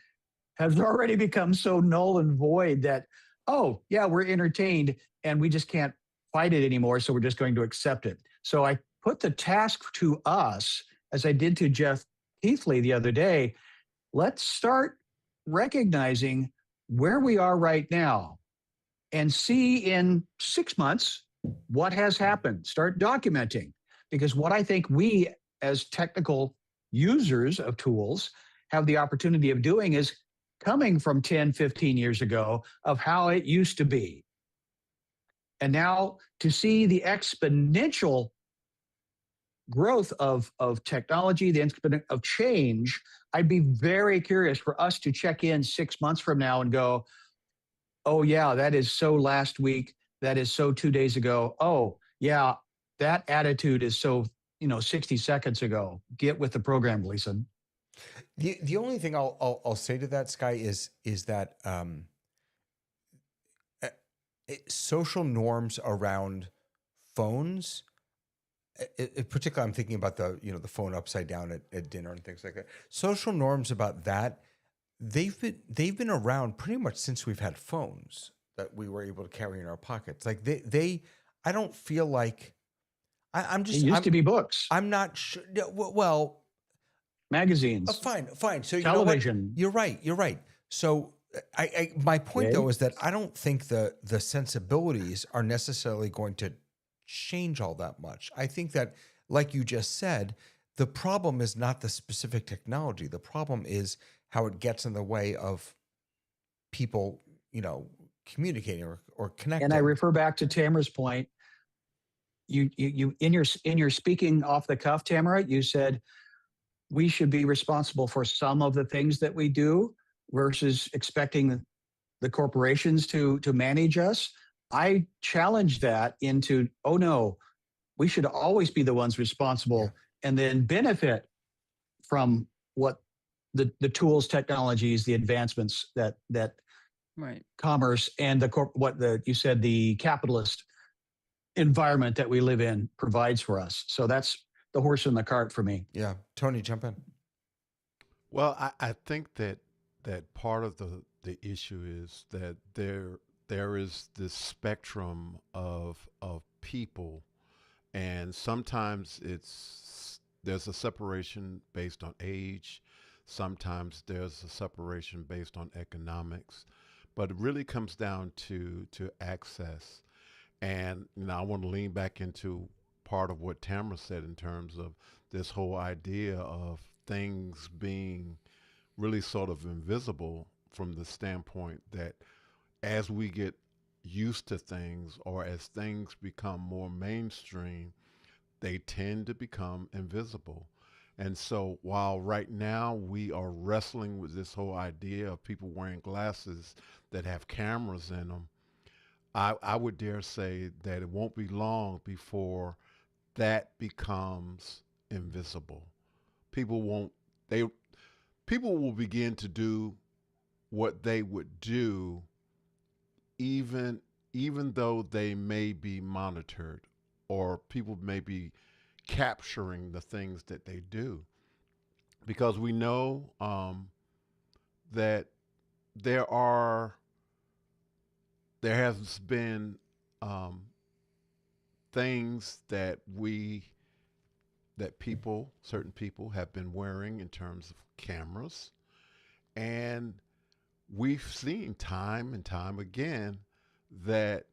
has already become so null and void that, oh, yeah, we're entertained and we just can't fight it anymore. So we're just going to accept it. So I put the task to us, as I did to Jeff Keithley the other day. Let's start recognizing where we are right now and see in 6 months what has happened. Start documenting, because what I think we as technical users of tools have the opportunity of doing is coming from 10, 15 years ago of how it used to be. And now to see the exponential growth of technology, the exponent of change, I'd be very curious for us to check in 6 months from now and go, oh yeah, that is so last week. That is so 2 days ago. Oh yeah, that attitude is so 60 seconds ago. Get with the program, Gleason. The only thing I'll say to that, Sky, is that social norms around phones, particularly I'm thinking about the phone upside down at dinner and things like that. Social norms about that, they've been around pretty much since we've had phones that we were able to carry in our pockets. Like I don't feel like I'm just. It used to be books. I'm not sure. Well, magazines. Fine. So television. You're right. So my point though is that I don't think the sensibilities are necessarily going to change all that much. I think that, like you just said, the problem is not the specific technology. The problem is how it gets in the way of people, communicating or connecting. And I refer back to Tamara's point. You in your speaking off the cuff, Tamara, you said we should be responsible for some of the things that we do versus expecting the corporations to manage us. I challenge that into, oh no, we should always be the ones responsible and then benefit from what the tools, technologies, the advancements that Right. commerce and you said the capitalist environment that we live in provides for us. So that's the horse in the cart for me. Yeah. Tony, jump in. Well, I think that part of the issue is that there is this spectrum of people, and sometimes there's a separation based on age, sometimes there's a separation based on economics, but it really comes down to access. And I want to lean back into part of what Tamara said in terms of this whole idea of things being really sort of invisible from the standpoint that as we get used to things or as things become more mainstream, they tend to become invisible. And so while right now we are wrestling with this whole idea of people wearing glasses that have cameras in them, I would dare say that it won't be long before that becomes invisible. People won't they people will begin to do what they would do even even though they may be monitored or people may be capturing the things that they do, because we know that there are there has been um, things that certain people have been wearing in terms of cameras, and we've seen time and time again that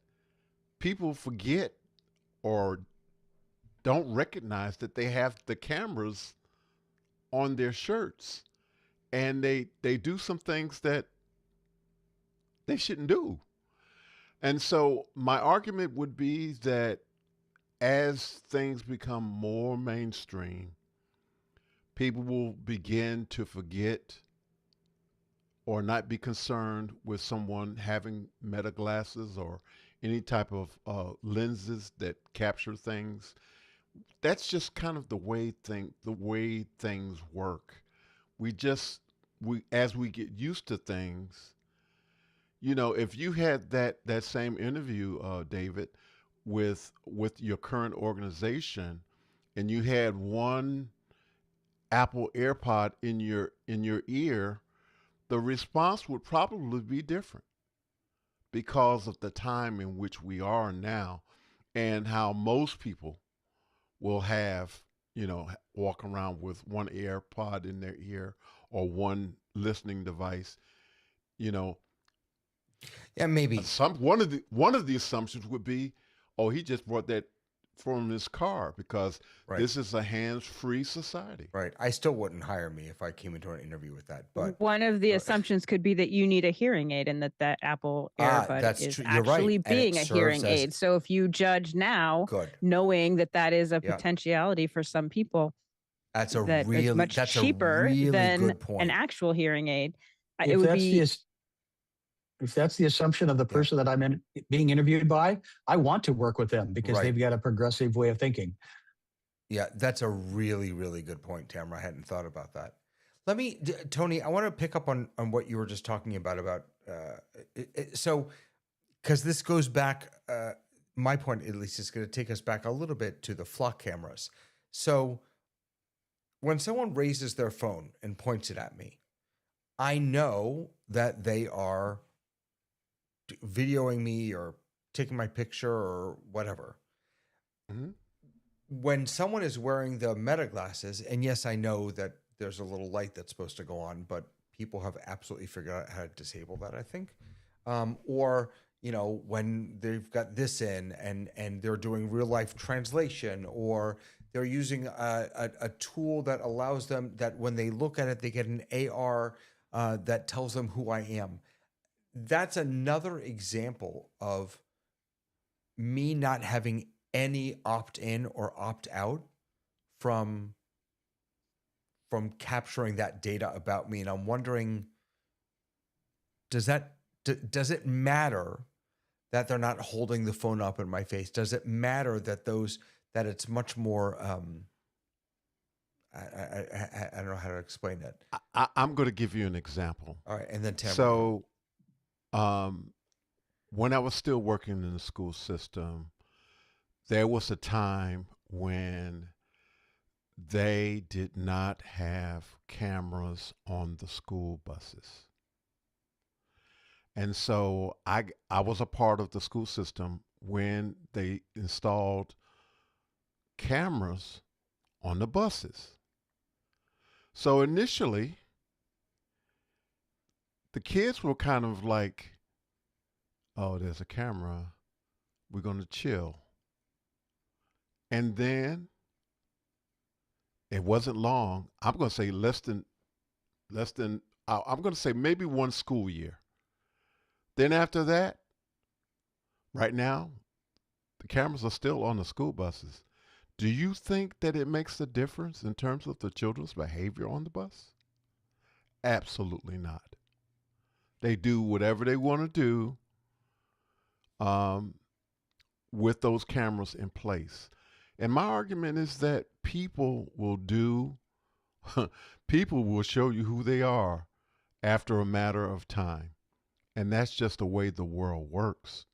people forget or don't recognize that they have the cameras on their shirts, and they do some things that they shouldn't do. And so my argument would be that as things become more mainstream, people will begin to forget or not be concerned with someone having meta glasses or any type of lenses that capture things. That's just kind of the way things work. We just we as we get used to things, if you had that same interview, David, with your current organization, and you had one Apple AirPod in your ear, the response would probably be different because of the time in which we are now, and how most people will have walk around with one AirPod in their ear or one listening device. You know, Yeah, maybe. one of the assumptions would be, oh, he just brought that from his car because Right. this is a hands-free society. Right. I still wouldn't hire me if I came into an interview with that. But one of the assumptions could be that you need a hearing aid and that Apple AirBud that's is true. You're right. actually And it being a serves hearing as aid. So if you judge now, good. knowing that that is a Yeah. potentiality for some people, That's a that is really much that's a cheaper really than good an point. actual hearing aid, it If would that's be if that's the assumption of the Yeah. person that I'm being interviewed by, I want to work with them because Right. they've got a progressive way of thinking. Yeah, that's a really, really good point, Tamara. I hadn't thought about that. Tony, I want to pick up on what you were just talking about. So, because this goes back, my point at least is going to take us back a little bit to the flock cameras. So, when someone raises their phone and points it at me, I know that they are videoing me or taking my picture or whatever. Mm-hmm. When someone is wearing the meta glasses, and yes, I know that there's a little light that's supposed to go on, but people have absolutely figured out how to disable that, I think. Or, when they've got this in and they're doing real life translation, or they're using a tool that allows them that when they look at it, they get an AR that tells them who I am. That's another example of me not having any opt-in or opt-out from capturing that data about me. And I'm wondering, does it matter that they're not holding the phone up in my face? Does it matter that it's much more I don't know how to explain it. I'm going to give you an example. All right, and then Tamara. So, when I was still working in the school system, there was a time when they did not have cameras on the school buses. And so I was a part of the school system when they installed cameras on the buses. So initially, the kids were kind of like, oh, there's a camera. We're going to chill. And then it wasn't long. I'm going to say I'm going to say maybe one school year. Then after that, right now, the cameras are still on the school buses. Do you think that it makes a difference in terms of the children's behavior on the bus? Absolutely not. They do whatever they want to do with those cameras in place. And my argument is that people will show you who they are after a matter of time. And that's just the way the world works,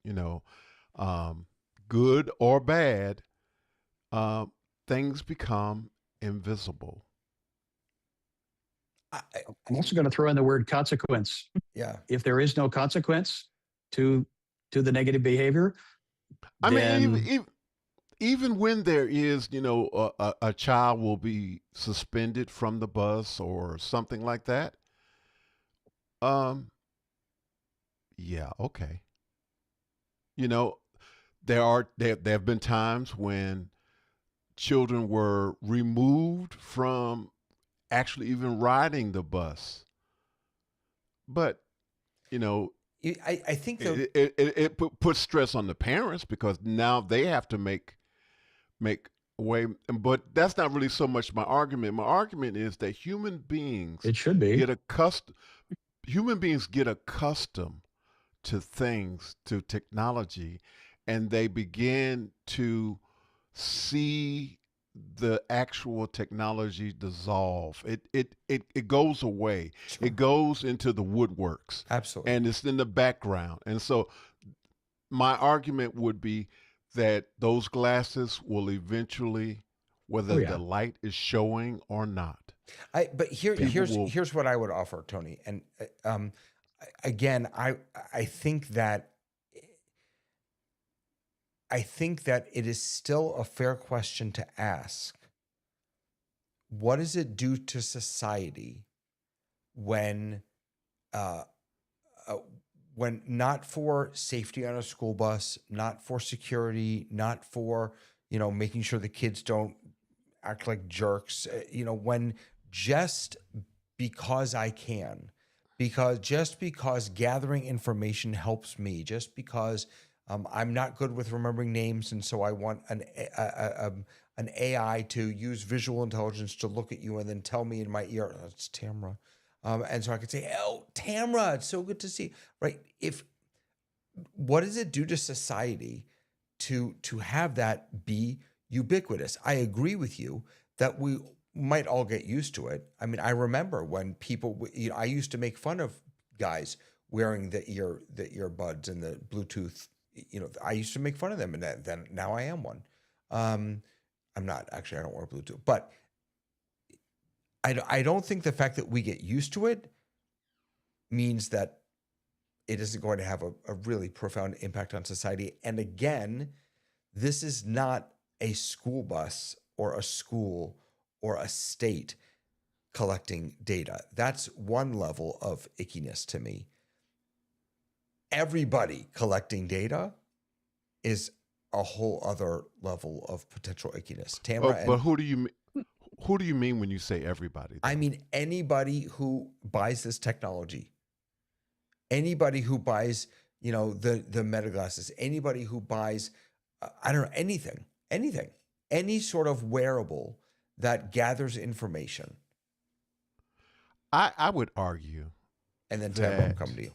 good or bad, things become invisible. I'm also going to throw in the word consequence. Yeah. If there is no consequence to the negative behavior, I then mean, even when there is, a child will be suspended from the bus or something like that. Yeah, okay. There have been times when children were removed from actually even riding the bus. But, I think it puts stress on the parents because now they have to make way. But that's not really so much my argument. My argument is that human beings it should be human beings get accustomed to things, to technology, and they begin to see the actual technology dissolve. It goes away. Sure. It goes into the woodworks. Absolutely. And it's in the background. And so my argument would be that those glasses will eventually, whether the light is showing or not. But here's what I would offer, Tony. And again, I think that it is still a fair question to ask. What does it do to society when not for safety on a school bus, not for security, not for, making sure the kids don't act like jerks, when just because I can, because gathering information helps me, just because I'm not good with remembering names, and so I want an AI to use visual intelligence to look at you and then tell me in my ear, oh, it's Tamara. And so I could say, oh, Tamara, it's so good to see. Right? What does it do to society to have that be ubiquitous? I agree with you that we might all get used to it. I mean, I remember when people, I used to make fun of guys wearing the earbuds and the Bluetooth. I used to make fun of them, and then now I am one. I'm not actually. I don't wear Bluetooth, but I don't think the fact that we get used to it means that it isn't going to have a really profound impact on society. And again, this is not a school bus or a school or a state collecting data. That's one level of ickiness to me. Everybody collecting data is a whole other level of potential ickiness. Tamara, but who do you mean when you say everybody, though? I mean anybody who buys this technology, anybody who buys, the Meta glasses, anybody who buys, I don't know, anything, any sort of wearable that gathers information. I would argue, and then Tamara will come to you.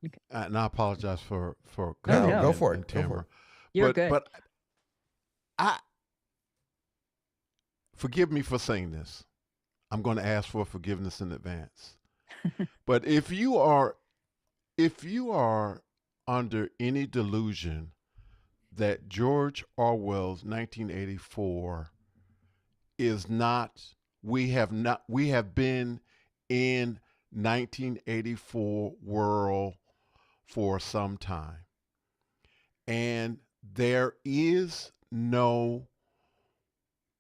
Okay. And I apologize for No, go for and it. Go for Tamara. it. You're good. But forgive me for saying this. I'm going to ask for forgiveness in advance. But if you are under any delusion that George Orwell's 1984 is not, we have been in 1984 world for some time. And there is no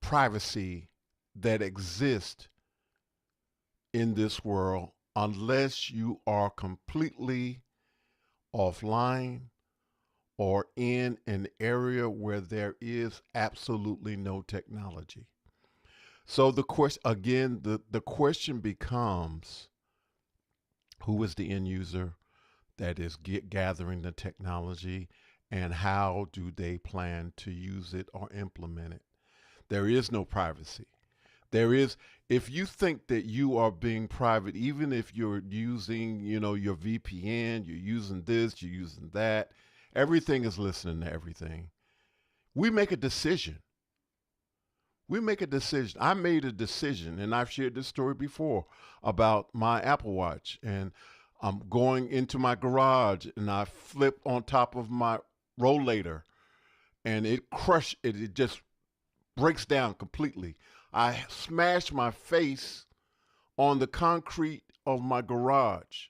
privacy that exists in this world unless you are completely offline or in an area where there is absolutely no technology. So the question again, the question becomes, who is the end user that is gathering the technology, and how do they plan to use it or implement it? There is no privacy. There is, if you think that you are being private, even if you're using, your VPN, you're using this, you're using that, everything is listening to everything. We make a decision. I made a decision, and I've shared this story before about my Apple Watch, and I'm going into my garage and I flip on top of my rollator and it just breaks down completely. I smashed my face on the concrete of my garage,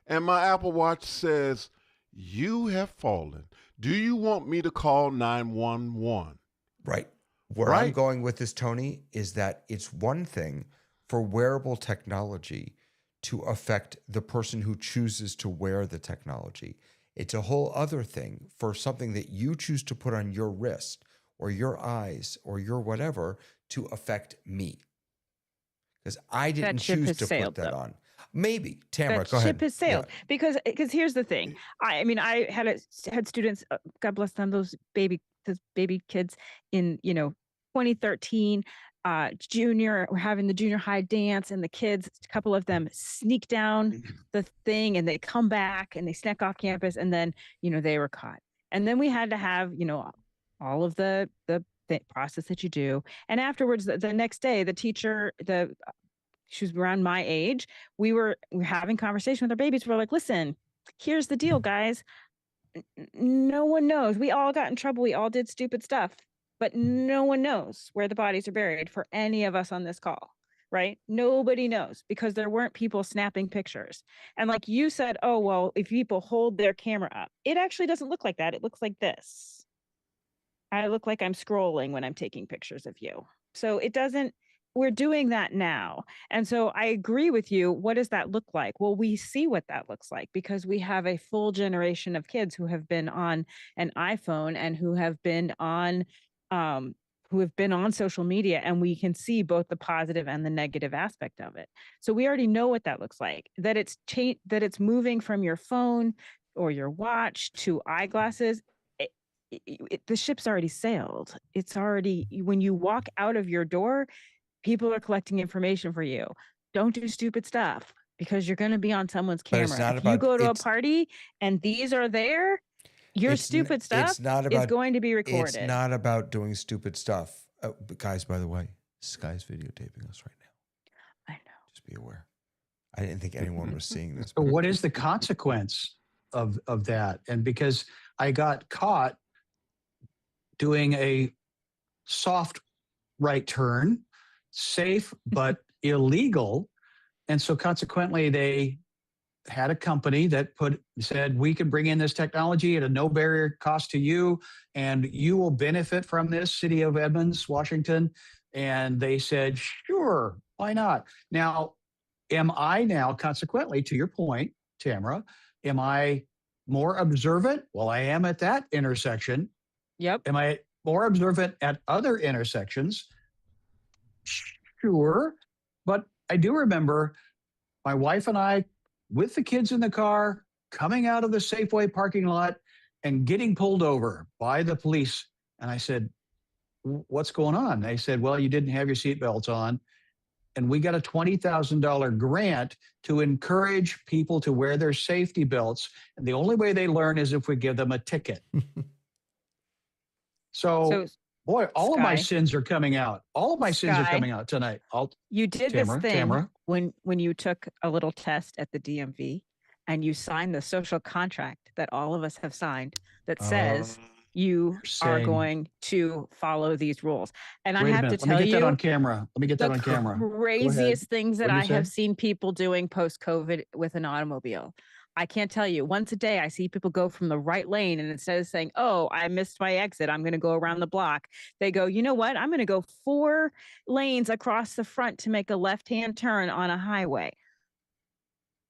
and my Apple Watch says, "You have fallen. Do you want me to call 911?" Right. Where Right. I'm going with this, Tony, is that it's one thing for wearable technology to affect the person who chooses to wear the technology. It's a whole other thing for something that you choose to put on your wrist or your eyes or your whatever to affect me. Because I didn't ship choose has to sailed, put that though. on. Maybe. Tamara, That go ahead. ship has sailed because here's the thing. I mean, I had students, God bless them, those baby kids in 2013. Junior, we're having the junior high dance, and the kids, a couple of them sneak down the thing, and they come back and they sneak off campus, and then they were caught. And then we had to have all of the process that you do, and afterwards, the next day, the teacher, she was around my age. We were having conversation with our babies. We're like, listen, here's the deal, guys. No one knows. We all got in trouble. We all did stupid stuff, but no one knows where the bodies are buried for any of us on this call, right? Nobody knows because there weren't people snapping pictures. And like you said, oh, well, if people hold their camera up, it actually doesn't look like that. It looks like this. I look like I'm scrolling when I'm taking pictures of you. So it doesn't, we're doing that now. And so I agree with you. What does that look like? Well, we see what that looks like because we have a full generation of kids who have been on an iPhone and who have been on social media, and we can see both the positive and the negative aspect of it. So we already know what that looks like, that it's moving from your phone or your watch to eyeglasses. The ship's already sailed. It's already, when you walk out of your door, people are collecting information for you. Don't do stupid stuff because you're going to be on someone's camera. If you go to a party and these are there, your stupid stuff is going to be recorded. It's not about doing stupid stuff. Guys, by the way, Sky's videotaping us right now. I know. Just be aware. I didn't think anyone was seeing this. So what is the consequence of that? And because I got caught doing a soft right turn, safe but illegal, and so consequently they had a company that said, we can bring in this technology at a no barrier cost to you, and you will benefit from this, City of Edmonds, Washington. And they said, sure, why not? Now, am I now, consequently, to your point, Tamara, am I more observant? Well, I am at that intersection. Yep. Am I more observant at other intersections? Sure. But I do remember my wife and I, with the kids in the car, coming out of the Safeway parking lot and getting pulled over by the police. And I said, what's going on? They said, well, you didn't have your seatbelts on. And we got a $20,000 grant to encourage people to wear their safety belts. And the only way they learn is if we give them a ticket. So Boy, all of my Sky. sins are coming out. All of my sins are Sky. coming out tonight. You did this Tamara, thing Tamara. when you took a little test at the DMV and you signed the social contract that all of us have signed that says you are saying- going to follow these rules. And I Wait a have to minute. Let me tell get that on you, camera. Let me get that the on camera. craziest things that What'd I you say? have seen people doing post-COVID with an automobile. I can't tell you. Once a day, I see people go from the right lane, and instead of saying, "Oh, I missed my exit, I'm going to go around the block," they go, "You know what? I'm going to go 4 lanes across the front to make a left-hand turn on a highway."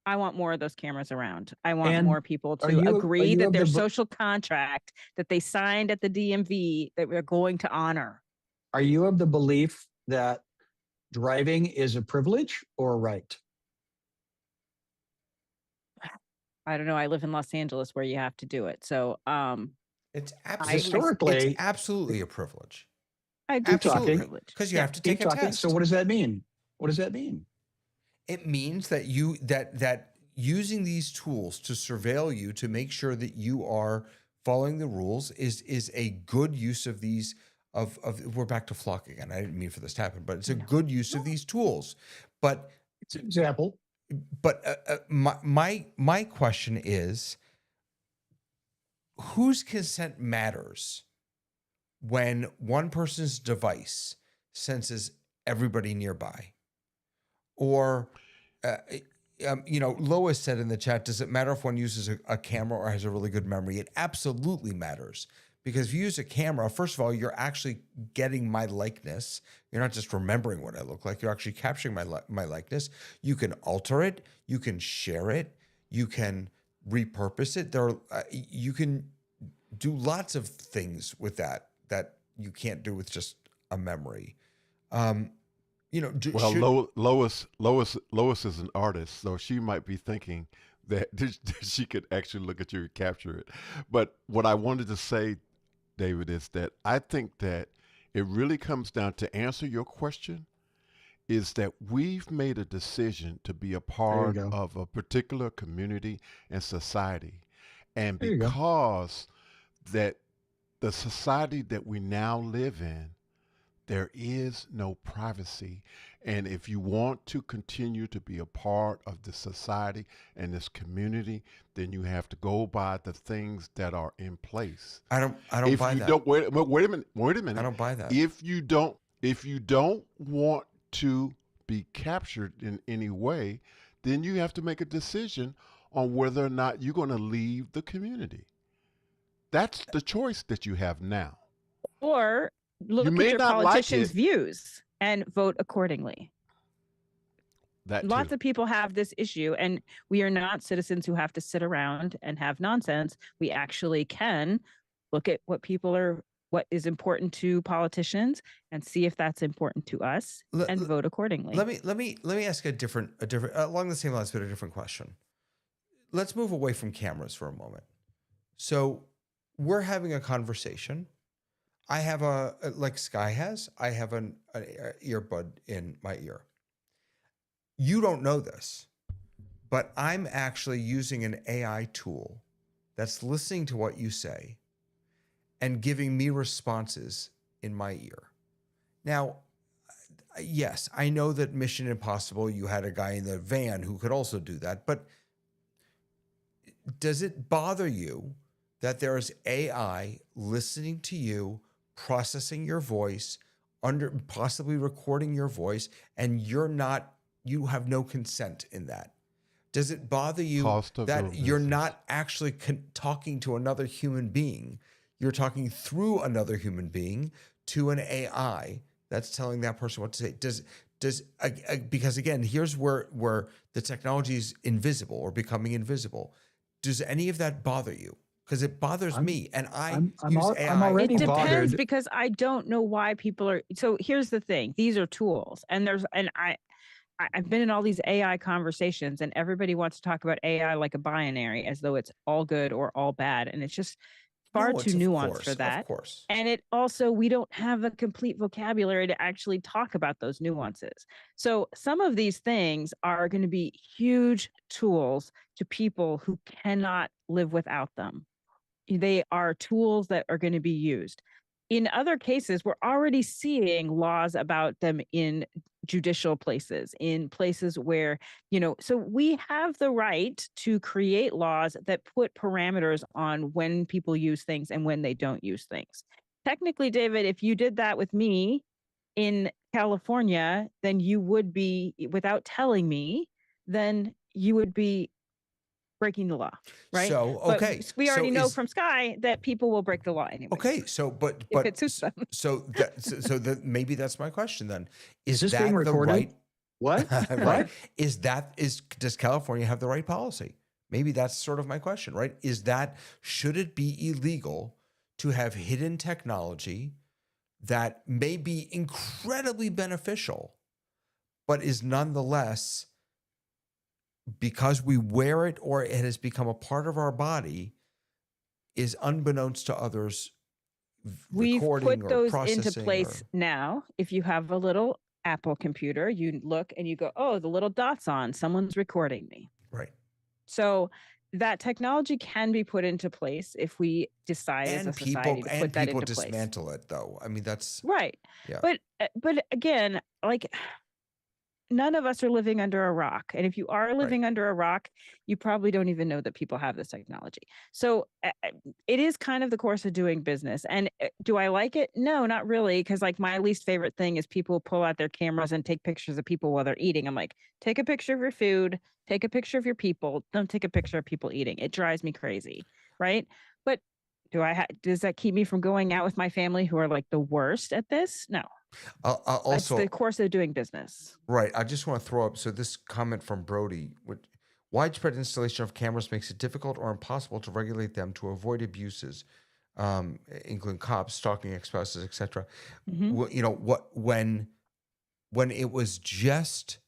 I want more of those cameras around. I want And more people are to you- are agree you that of their the vo- social contract that they signed at the DMV that we're going to honor. Are you of the belief that driving is a privilege or a right? I don't know. I live in Los Angeles where you have to do it. So It's Historically- absolutely a privilege. I do think it's a Absolutely, privilege. because you Yeah. have to take Keep a talking. test. So what does that mean? What does that mean? It means that you that using these tools to surveil you to make sure that you are following the rules is a good use of these of we're back to flock again. I didn't mean for this to happen, but it's a good use of these tools. But It's an example. my question is, whose consent matters when one person's device senses everybody nearby? Or, Lois said in the chat, does it matter if one uses a camera or has a really good memory? It absolutely matters. Because if you use a camera, first of all, you're actually getting my likeness. You're not just remembering what I look like. You're actually capturing my likeness. You can alter it. You can share it. You can repurpose it. You can do lots of things with that you can't do with just a memory. Lois is an artist, so she might be thinking that she could actually look at you and capture it. But what I wanted to say, David, is that I think that it really comes down to answer your question is that we've made a decision to be a part of a particular community and society. And because that the society that we now live in, there is no privacy. And if you want to continue to be a part of this society and this community, then you have to go by the things that are in place. I don't buy that. Wait a minute. I don't buy that. If you don't want to be captured in any way, then you have to make a decision on whether or not you're going to leave the community. That's the choice that you have now. Or look at your politicians' views and vote accordingly. Lots of people have this issue, and we are not citizens who have to sit around and have nonsense. We actually can look at what is important to politicians and see if that's important to us and vote accordingly. Let me ask a different along the same lines, but a different question. Let's move away from cameras for a moment. So we're having a conversation. I have like Sky has, I have an earbud in my ear. You don't know this, but I'm actually using an AI tool that's listening to what you say and giving me responses in my ear. Now, yes, I know that Mission Impossible, you had a guy in the van who could also do that, but does it bother you that there is AI listening to you, processing your voice, possibly recording your voice, and you have no consent in that? Does it bother you that you're not actually talking to another human being? You're talking through another human being to an AI that's telling that person what to say. Because again, here's where the technology is invisible or becoming invisible. Does any of that bother you? Because it bothers me, and I use AI. I'm already it depends bothered. because I don't know why people are. So here's the thing: these are tools, and I've been in all these AI conversations, and everybody wants to talk about AI like a binary, as though it's all good or all bad, and it's just far too nuanced for that. Of course. And it also, we don't have a complete vocabulary to actually talk about those nuances. So some of these things are going to be huge tools to people who cannot live without them. They are tools that are going to be used. in other cases, we're already seeing laws about them in judicial places, in places where, so we have the right to create laws that put parameters on when people use things and when they don't use things. Technically, David, if you did that with me in California, then you would be, without telling me, then you would be breaking the law, right? So, But okay. we So already know is- from Sky that people will break the law anyway. Okay, so if it suits them. Maybe that's my question then. Is this that being the recorded? right What? right? Does California have the right policy? Maybe that's sort of my question, right? Should it be illegal to have hidden technology that may be incredibly beneficial, but is nonetheless, because we wear it or it has become a part of our body, is unbeknownst to others, We've recording put or those processing into place now. If you have a little Apple computer, you look and you go, oh, the little dot's on, someone's recording me. Right. So that technology can be put into place if we decide as a society to put that into place. Dismantle it, though. I mean, that's right. Yeah. But again, like, none of us are living under a rock. And if you are living under a rock, you probably don't even know that people have this technology. So it is kind of the course of doing business. And do I like it? No, not really. Because like my least favorite thing is people pull out their cameras and take pictures of people while they're eating. I'm like, take a picture of your food, take a picture of your people. Don't take a picture of people eating. It drives me crazy. Right. But does that keep me from going out with my family who are like the worst at this? No. Also, it's the course of doing business. Right. I just want to throw up. So this comment from Brody: widespread installation of cameras makes it difficult or impossible to regulate them to avoid abuses, including cops, stalking ex-spouses, etc. When it was just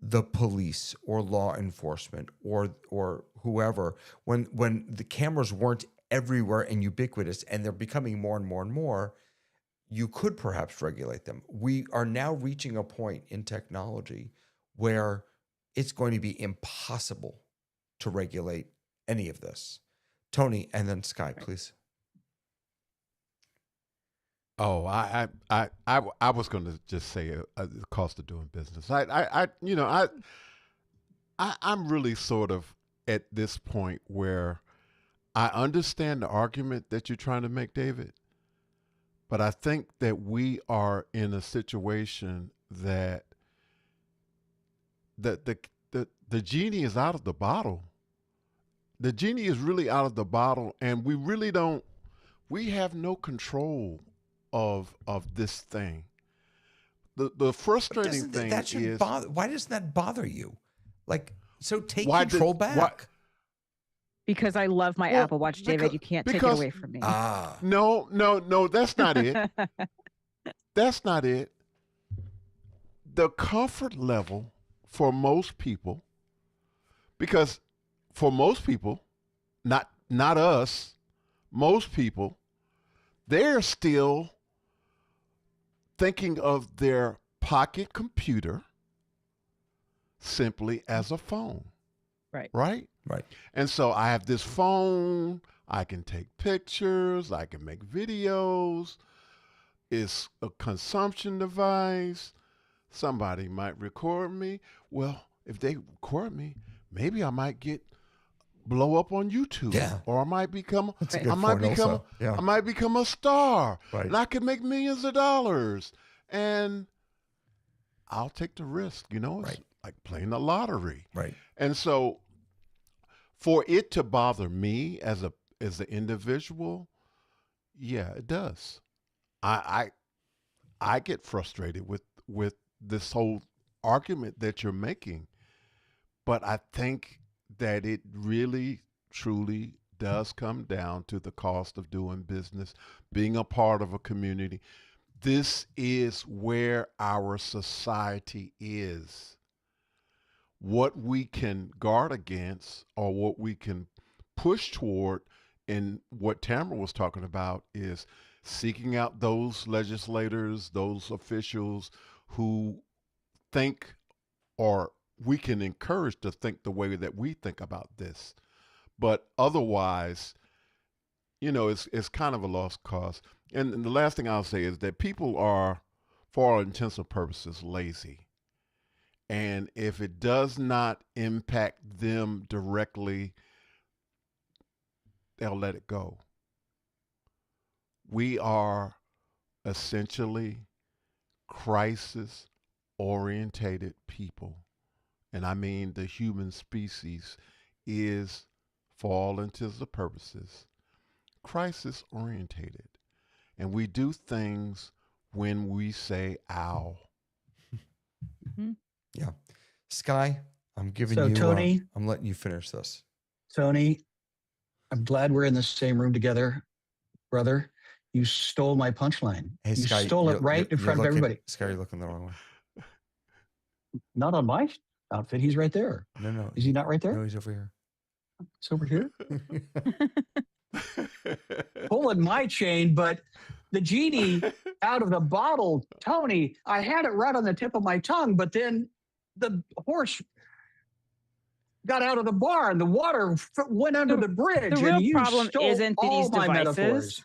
the police or law enforcement or whoever, when the cameras weren't everywhere and ubiquitous, and they're becoming more and more and more, you could perhaps regulate them. We are now reaching a point in technology where it's going to be impossible to regulate any of this. Tony, and then Sky, please. Oh, I was going to just say the cost of doing business. I'm really sort of at this point where I understand the argument that you're trying to make, David. But I think that we are in a situation that the genie is out of the bottle. The genie is really out of the bottle, and we have no control of this thing. The frustrating thing is, why doesn't that bother you? Like, so take control back. Because I love my Apple Watch, David. You can't take it away from me. No, that's not it. That's not it. The comfort level for most people, because for most people, not us, most people, they're still thinking of their pocket computer simply as a phone. Right. Right? Right. And so I have this phone, I can take pictures, I can make videos. It's a consumption device. Somebody might record me. Well, if they record me, maybe I might blow up on YouTube. Yeah. Or I might become I might become a star. Right. And I could make millions of dollars. And I'll take the risk, It's like playing the lottery. Right. And so for it to bother me as an individual, yeah, it does. I get frustrated with this whole argument that you're making, but I think that it really, truly does come down to the cost of doing business, being a part of a community. This is where our society is. What we can guard against or what we can push toward, and what Tamara was talking about, is seeking out those legislators, those officials who think, or we can encourage to think the way that we think about this. But otherwise, it's kind of a lost cause. And the last thing I'll say is that people are, for all intents and purposes, lazy. And if it does not impact them directly, they'll let it go. We are essentially crisis orientated people. And I mean, the human species is, for all intents and purposes, crisis orientated. And we do things when we say ow. Mhm. Yeah. Sky, I'm giving So, you, Tony, I'm letting you finish this. Tony, I'm glad we're in the same room together, brother. You stole my punchline. Hey, You Sky, stole it right in front of everybody. Sky, you're looking the wrong way. Not on my outfit. He's right there. No. Is he not right there? No, he's over here. It's over here. Pulling my chain, but the genie out of the bottle, Tony, I had it right on the tip of my tongue, but then the horse got out of the bar and the water went under the bridge. The real and you problem stole isn't all these my devices. metaphors.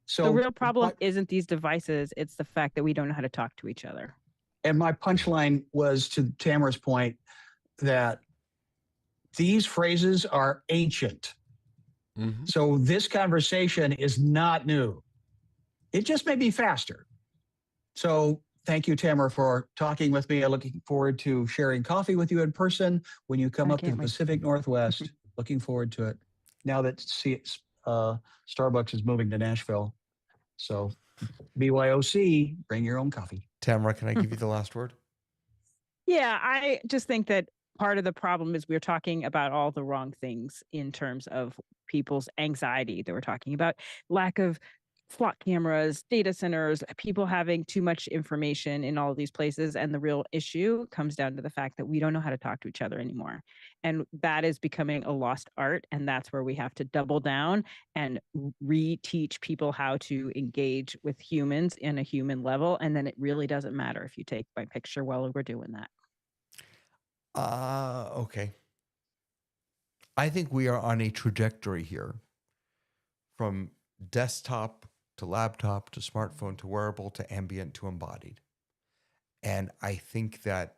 So The real problem what- isn't these devices. It's the fact that we don't know how to talk to each other. And my punchline was to Tamara's point that these phrases are ancient. Mm-hmm. So this conversation is not new. It just may be faster. So thank you, Tamara, for talking with me. I'm looking forward to sharing coffee with you in person when you come I up to the can't wait. Pacific Northwest. Looking forward to it. Now that Starbucks is moving to Nashville. So BYOC, bring your own coffee. Tamara, can I give you the last word? Yeah, I just think that part of the problem is we're talking about all the wrong things in terms of people's anxiety that we're talking about. Lack of slot cameras, data centers, people having too much information in all of these places. And the real issue comes down to the fact that we don't know how to talk to each other anymore. And that is becoming a lost art. And that's where we have to double down and reteach people how to engage with humans in a human level. And then it really doesn't matter if you take my picture while we're doing that. Okay. I think we are on a trajectory here from desktop to laptop to smartphone to wearable to ambient to embodied. And I think that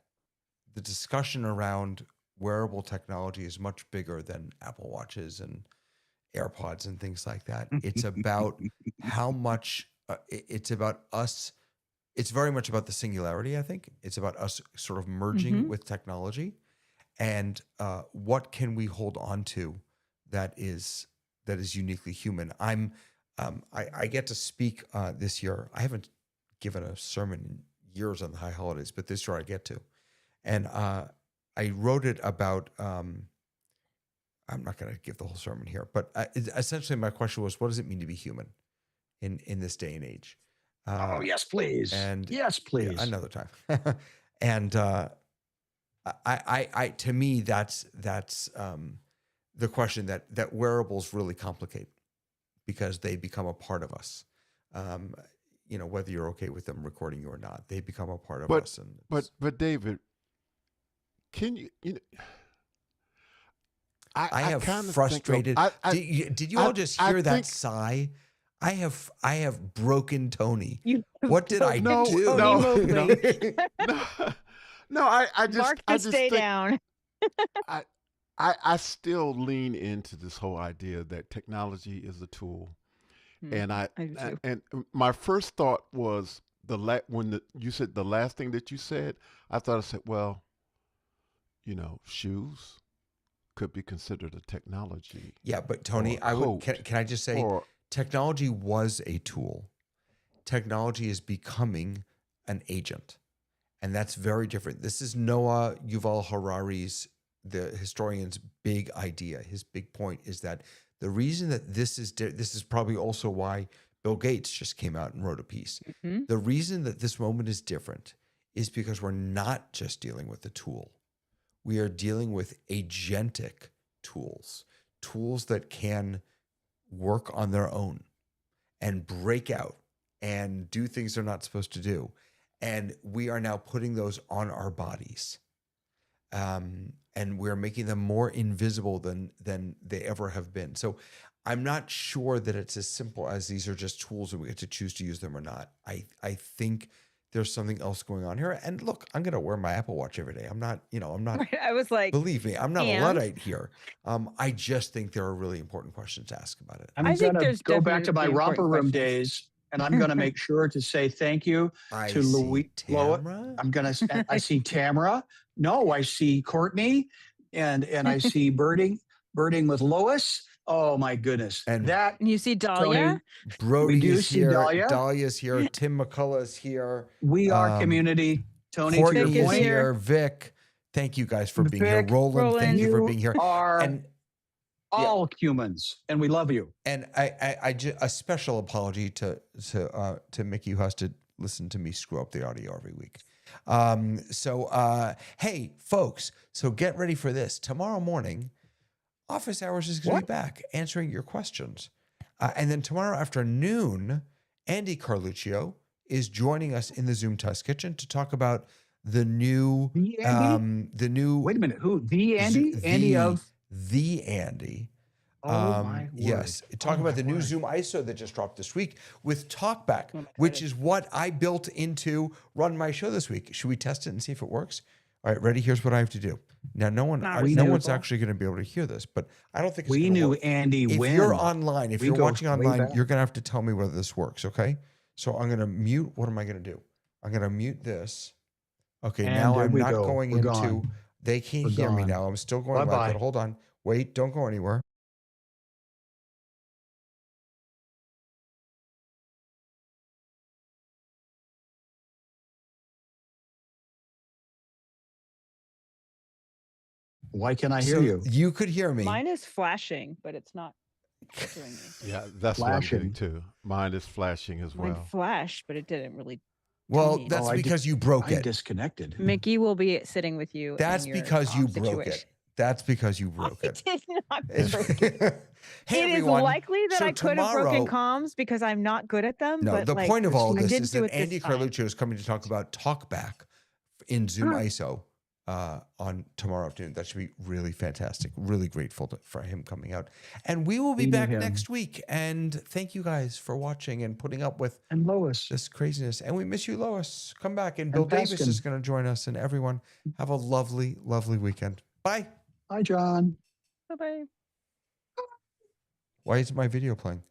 the discussion around wearable technology is much bigger than Apple Watches and AirPods and things like that. It's about how much, it's about us. It's very much about the singularity, I think. It's about us sort of merging with technology. And what can we hold on to that is uniquely human? I get to speak this year. I haven't given a sermon in years on the high holidays, but this year I get to. And I wrote it about, I'm not going to give the whole sermon here, but essentially my question was, what does it mean to be human in this day and age? Yes, please. And yes, please. Yeah, another time. And I to me, that's the question that wearables really complicate, because they become a part of us. Whether you're okay with them recording you or not, they become a part of us. And but David, can you I have kind of frustrated. Did you all just hear that sigh? I have broken Tony. What did I do? No, I just Mark I to just stay think, down. I still lean into this whole idea that technology is a tool, and I do too. and my first thought was you said the last thing that you said, I thought I said, well, shoes could be considered a technology. Yeah, but Tony, can I just say, technology was a tool. Technology is becoming an agent. And that's very different. This is Noah Yuval Harari's, the historian's, big idea. His big point is that the reason that this is probably also why Bill Gates just came out and wrote a piece. Mm-hmm. The reason that this moment is different is because we're not just dealing with the tool. We are dealing with agentic tools that can work on their own and break out and do things they're not supposed to do. And we are now putting those on our bodies. And we're making them more invisible than they ever have been. So I'm not sure that it's as simple as these are just tools and we get to choose to use them or not. I think there's something else going on here. And look, I'm going to wear my Apple Watch every day. I'm not, I was like, believe me, I'm not a and? Luddite here. I just think there are really important questions to ask about it. I'm I think going to there's go back to my definitely romper important room questions. days, and I'm going to make sure to say thank you I to see Louis. Tamara. I see Tamara. No, I see Courtney, and I see birding with Lois. Oh my goodness. And that And you see Dahlia? Tony, Brody do is see here. Dahlia. Dahlia's here. Tim McCullough's here. we are community. Tony, to Courtney your is point, here. Vic, thank you guys for being here. Vic, Roland, thank you for you being here. are And all humans, and we love you. and I a special apology to Mickey, who has to listen to me screw up the audio every week. Hey folks, so get ready for this. Tomorrow morning, Office Hours is going to be back answering your questions. And then tomorrow afternoon, Andy Carluccio is joining us in the Zoom Test Kitchen to talk about the new, The Andy? the new. Wait a minute. Who? The Andy? Zo- Andy of. the Andy. Oh my word. Yes. Talk Oh about my the new word. Zoom ISO that just dropped this week with TalkBack, I'm which excited. is what I built into Run My Show this week. Should we test it and see if it works? All right, ready? Here's what I have to do. Now, no one's receivable. actually going to be able to hear this, but I don't think it's We gonna knew work. Andy If when. you're online, if We you're go watching way online, back. you're going to have to tell me whether this works, okay? So I'm going to mute. What am I going to do? I'm going to mute this. Okay, And now there I'm we not go. going We're into, gone. they can't We're hear me gone. now. I'm still going Bye-bye. like that. Hold on. Wait, don't go anywhere. Why can't I hear So you? you could hear me. Mine is flashing, but it's not doing anything. Yeah, that's what I'm getting Flashing. too. Mine is flashing as Mine well. flashed, but it didn't really. Well, me. that's Oh, I did- because you broke I it. disconnected. Mickey will be sitting with you. That's in your because you calm broke situation. it. That's because you broke I it. did not It's- broke it. Hey, It is everyone. likely that So I could have broken tomorrow- comms because I'm not good at them. No, but the like, point of all I this didn't is do that it this Andy time. Carluccio is coming to talk about TalkBack in Zoom ISO on tomorrow afternoon. That should be really fantastic. Really grateful for him coming out. And we will be We knew back him. next week. And thank you guys for watching and putting up with And Lois. this craziness. And we miss you, Lois. Come back. And Bill Davis Peskin. is going to join us. And everyone, have a lovely, lovely weekend. Bye. Hi, John. Bye bye. Why is my video playing?